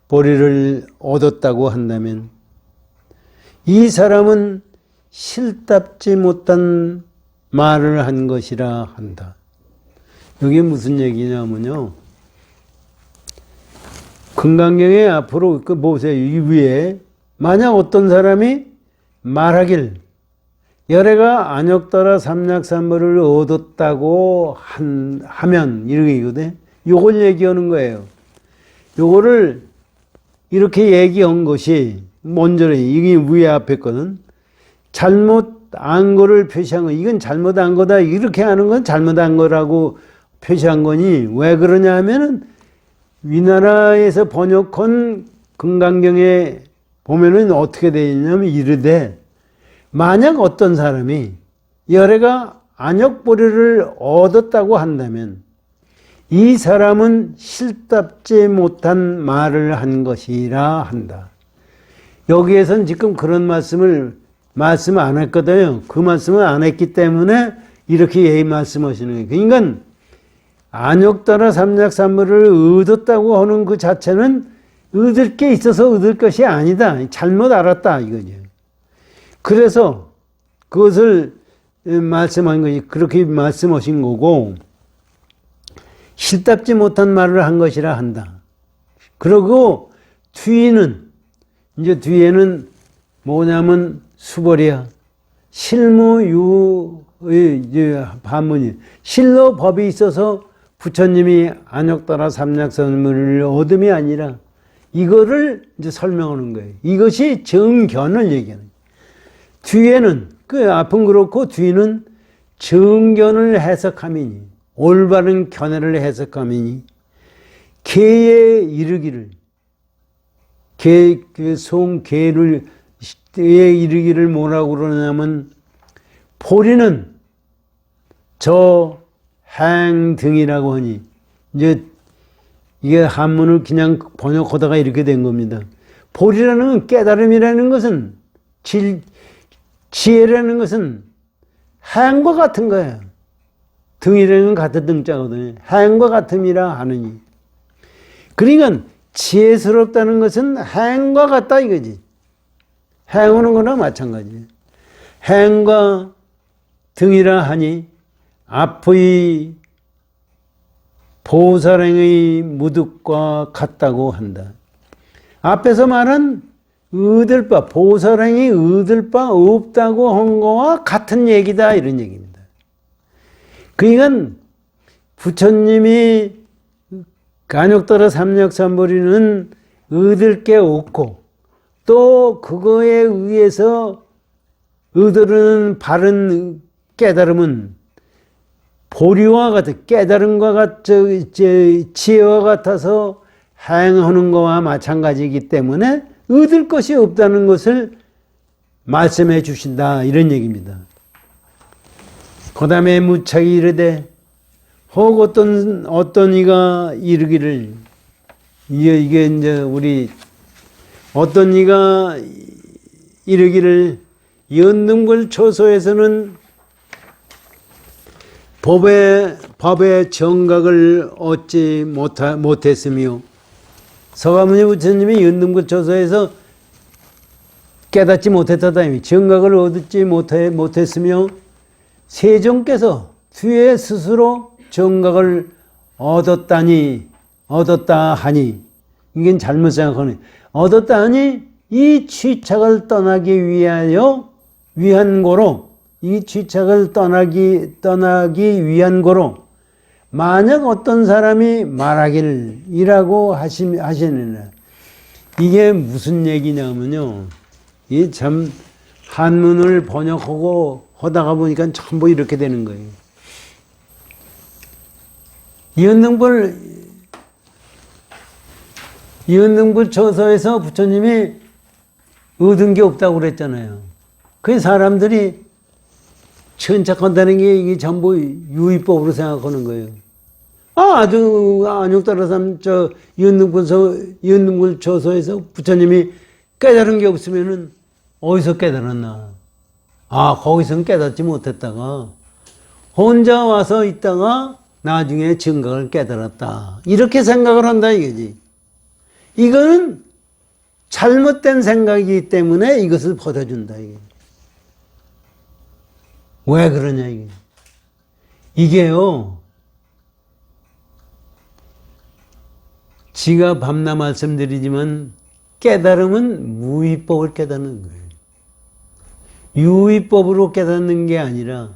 안욕보리를 얻었다고 한다면 이 사람은 실답지 못한 말을 한 것이라 한다. 이게 무슨 얘기냐면요, 금강경에 앞으로 그 보세요. 이 위에 만약 어떤 사람이 말하길 열애가 안욕따라 삼약삼보리를 얻었다고 하면 이러거든. 요걸 얘기하는 거예요. 요거를 이렇게 얘기한 것이 먼저 이게 위에 앞에 거는 잘못 안 거를 표시한 거. 이건 잘못한 거다. 이렇게 하는 건 잘못한 거라고 표시한 거니 왜 그러냐 하면은 위나라에서 번역한 금강경에 보면은 어떻게 되어 있냐면 이르되 만약 어떤 사람이 열애가 안욕보리를 얻었다고 한다면 이 사람은 실답지 못한 말을 한 것이라 한다. 여기에선 지금 그런 말씀 안 했거든요. 그 말씀을 안 했기 때문에 이렇게 말씀하시는 거예요. 그러니까 안욕따라 삼약삼보리를 얻었다고 하는 그 자체는 얻을 게 있어서 얻을 것이 아니다. 잘못 알았다 이거죠. 그래서 그것을 말씀한 거지. 그렇게 말씀하신 거고 실답지 못한 말을 한 것이라 한다. 그리고 뒤에는 뭐냐면 수벌이야. 실무유의 반문이 실로 법이 있어서 부처님이 안욕따라 삼약선물을 얻음이 아니라 이거를 이제 설명하는 거예요. 이것이 정견을 얘기하는 거예요. 뒤에는 그 앞은 그렇고 뒤는 정견을 해석함이니 올바른 견해를 해석함이니 개에 이르기를 개를 에 이르기를 뭐라고 그러냐면 보리는 저 행 등이라고 하니 이제 이게 한문을 그냥 번역하다가 이렇게 된 겁니다. 보리라는 깨달음이라는 것은 지혜라는 것은 행과 같은 거예요. 등이라는 건 같은 등자거든요. 행과 같음이라 하느니. 그러니까 지혜스럽다는 것은 행과 같다 이거지. 행하는 거나 마찬가지예요. 행과 등이라 하니 앞의 보살행의 무득과 같다고 한다. 앞에서 말한 얻을 바, 보살행이 얻을 바 없다고 한 거와 같은 얘기다 이런 얘기입니다. 그러니까 부처님이 간욕따라 삼약삼보리는 얻을 게 없고 또 그거에 의해서 얻으려는 바른 깨달음은 보리와 같은 깨달음과 같은 지혜와 같아서 행하는 거와 마찬가지이기 때문에 얻을 것이 없다는 것을 말씀해 주신다 이런 얘기입니다. 그 다음에 무착이 이르되 혹 어떤 이가 이르기를 이게 이제 우리 어떤 이가 이르기를 연등불 초소에서는 법의 정각을 얻지 못했으며 서가모니 부처님이 연등불 초소에서 깨닫지 못했다다. 정각을 얻지 못했으며 세종께서 뒤에 스스로 정각을 얻었다 하니 이게 잘못 생각하네. 얻었다 하니 이 취착을 떠나기 위한 고로 이 취착을 떠나기 위한 고로 만약 어떤 사람이 말하기를이라고 하시느냐. 이게 무슨 얘기냐면요. 이 참 한문을 번역하고 하다가 보니까 전부 이렇게 되는 거예요. 이은등불 처서에서 부처님이 얻은 게 없다고 그랬잖아요. 그 사람들이 천착한다는 게 이게 전부 유의법으로 생각하는 거예요. 안욕따라 이은등불 처서에서 부처님이 깨달은 게 없으면은 어디서 깨달았나? 거기서는 깨닫지 못했다가 혼자 와서 있다가 나중에 증각을 깨달았다. 이렇게 생각을 한다 이거지. 이거는 잘못된 생각이기 때문에 이것을 벗어준다 이게. 왜 그러냐 이게. 이게요. 지가 밤낮 말씀드리지만 깨달음은 무위법을 깨닫는 거예요. 유위법으로 깨닫는 게 아니라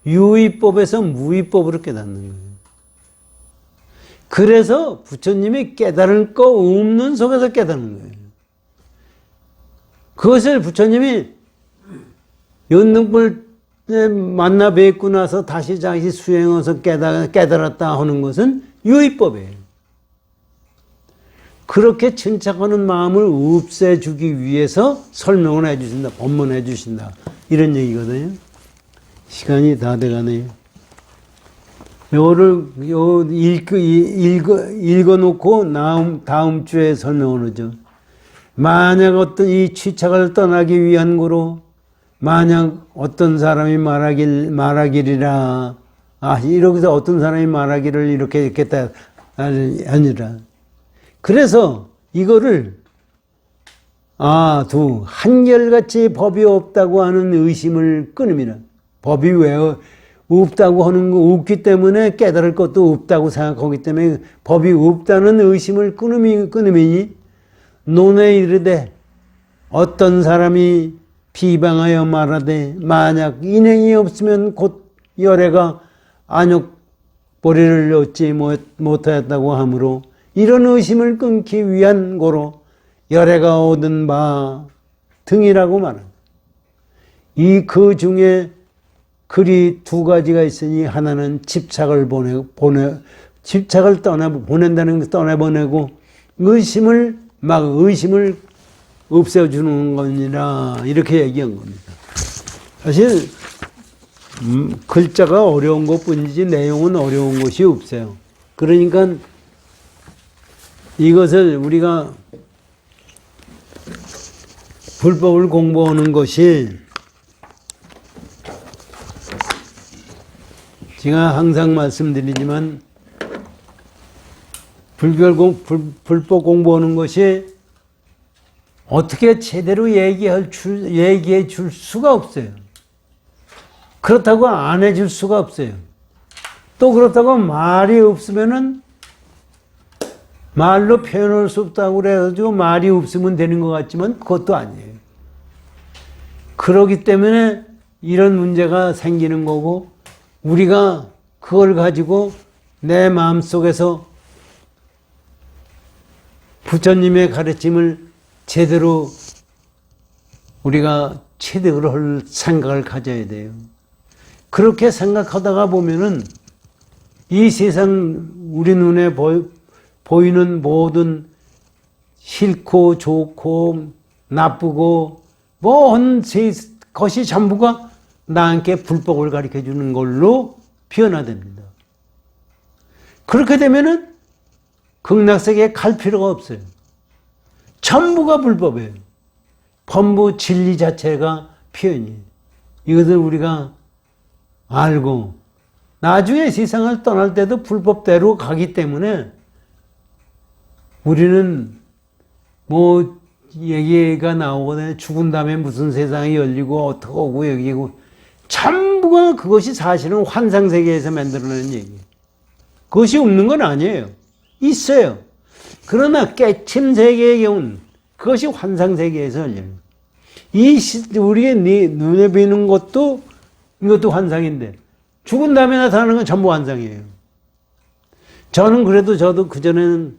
유위법에서 무위법으로 깨닫는 거예요. 그래서 부처님이 깨달을 거 없는 속에서 깨닫는 거예요. 그것을 부처님이 연등불 만나 뵙고 나서 다시 자기 수행해서 깨달았다 하는 것은 유의법이에요. 그렇게 천착하는 마음을 없애주기 위해서 설명을 해주신다, 법문해 주신다 이런 얘기거든요. 시간이 다 돼가네요. 요거를 읽어놓고 다음 주에 설명을 하죠. 만약 어떤 이 취착을 떠나기 위한 거로 만약 어떤 사람이 말하기리라 이러고서 어떤 사람이 말하기를 이렇게 했다 아니라 그래서 이거를 한결같이 법이 없다고 하는 의심을 끊음이라. 법이 왜 없다고 하는 거 없기 때문에 깨달을 것도 없다고 생각하기 때문에 법이 없다는 의심을 끊음이니 논에 이르되 어떤 사람이 비방하여 말하되 만약 인행이 없으면 곧 열애가 안욕보리를 얻지 못하였다고 하므로 이런 의심을 끊기 위한 고로 열애가 얻은 바 등이라고 말합니다. 그 중에 글이 두 가지가 있으니 하나는 집착을 집착을 보낸다는 것을 떠나보내고 의심을 없애주는 거니라 이렇게 얘기한 겁니다. 사실 글자가 어려운 것뿐이지 내용은 어려운 것이 없어요. 그러니까 이것을 우리가 불법을 공부하는 것이 제가 항상 말씀드리지만 불법 공부하는 것이 어떻게 제대로 얘기해 줄 수가 없어요. 그렇다고 안 해줄 수가 없어요. 또 그렇다고 말이 없으면은 말로 표현할 수 없다고 그래가지고 말이 없으면 되는 것 같지만 그것도 아니에요. 그렇기 때문에 이런 문제가 생기는 거고 우리가 그걸 가지고 내 마음속에서 부처님의 가르침을 제대로 우리가 체득을 할 생각을 가져야 돼요. 그렇게 생각하다가 보면은 이 세상 우리 눈에 보이는 모든 싫고 좋고 나쁘고 모든 것이 전부가 나한테 불법을 가르쳐 주는 걸로 변화됩니다. 그렇게 되면은 극락세계에 갈 필요가 없어요. 전부가 불법이에요. 전부 진리 자체가 표현이에요. 이것을 우리가 알고 나중에 세상을 떠날 때도 불법대로 가기 때문에 우리는 뭐 얘기가 나오거든요. 죽은 다음에 무슨 세상이 열리고 어떻게 오고 여기고 전부가 그것이 사실은 환상세계에서 만들어낸 얘기예요. 그것이 없는 건 아니에요. 있어요. 그러나 깨침세계의 경우는 그것이 환상세계에서 열려요. 우리의 눈에 보이는 것도 이것도 환상인데 죽은 다음에 나타나는 건 전부 환상이에요. 저는 그래도 저도 그전에는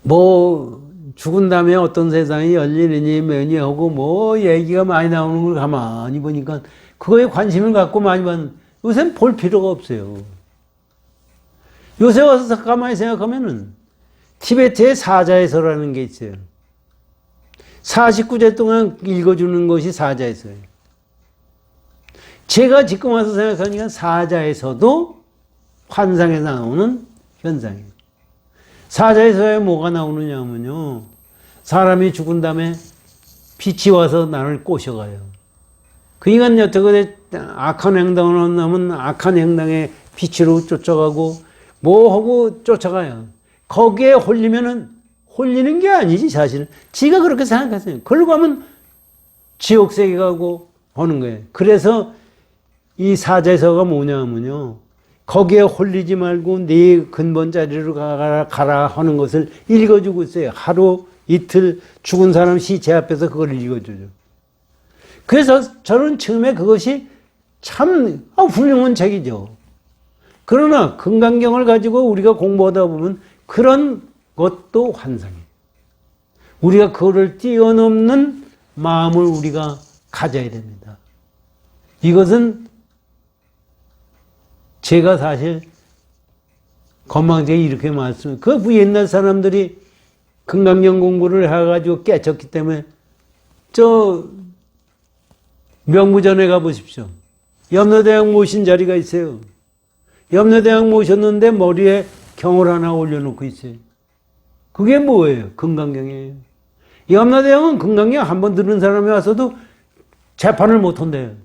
뭐 죽은 다음에 어떤 세상이 열리느니 뭐니 하고 뭐 얘기가 많이 나오는 걸 가만히 보니까 그거에 관심을 갖고 많이 봤는데 요새는 볼 필요가 없어요. 요새 와서 가만히 생각하면은 티베트의 사자에서라는 게 있어요. 49제 동안 읽어주는 것이 사자에서예요. 제가 지금 와서 생각하니까 사자에서도 환상에서 나오는 현상이에요. 사자에서에 뭐가 나오느냐 하면요. 사람이 죽은 다음에 빛이 와서 나를 꼬셔가요. 그 인간 여태까지 악한 행동을 하면 악한 행동의 빛으로 쫓아가고 뭐 하고 쫓아가요. 거기에 홀리면은 홀리는 게 아니지 사실은. 지가 그렇게 생각했어요. 그러고 하면 지옥세계 가고 하는 거예요. 그래서 이 사자에서가 뭐냐 하면요. 거기에 홀리지 말고 네 근본 자리로 가라 하는 것을 읽어주고 있어요. 하루 이틀 죽은 사람 시체 앞에서 그걸 읽어주죠. 그래서 저는 처음에 그것이 참 훌륭한 책이죠. 그러나 금강경을 가지고 우리가 공부하다 보면 그런 것도 환상이에요. 우리가 그거를 뛰어넘는 마음을 우리가 가져야 됩니다. 이것은 제가 사실 건방지게 이렇게 말씀해요. 그 옛날 사람들이 금강경 공부를 해가지고 깨쳤기 때문에 저 명무전에 가보십시오. 염라대왕 모신 자리가 있어요. 염라대왕 모셨는데 머리에 경을 하나 올려놓고 있어요. 그게 뭐예요? 금강경이에요. 염라대왕은 금강경 한번 들은 사람이 와서도 재판을 못한대요.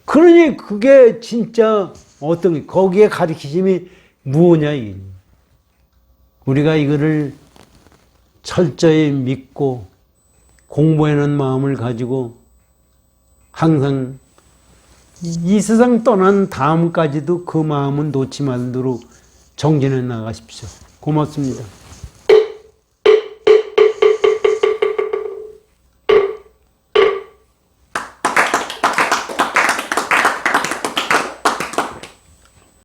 그러니 그게 진짜 거기에 가르치심이 무엇냐 이게. 우리가 이거를 철저히 믿고 공부하는 마음을 가지고 항상 이 세상 떠난 다음까지도 그 마음은 놓지 말도록 정진해 나가십시오. 고맙습니다.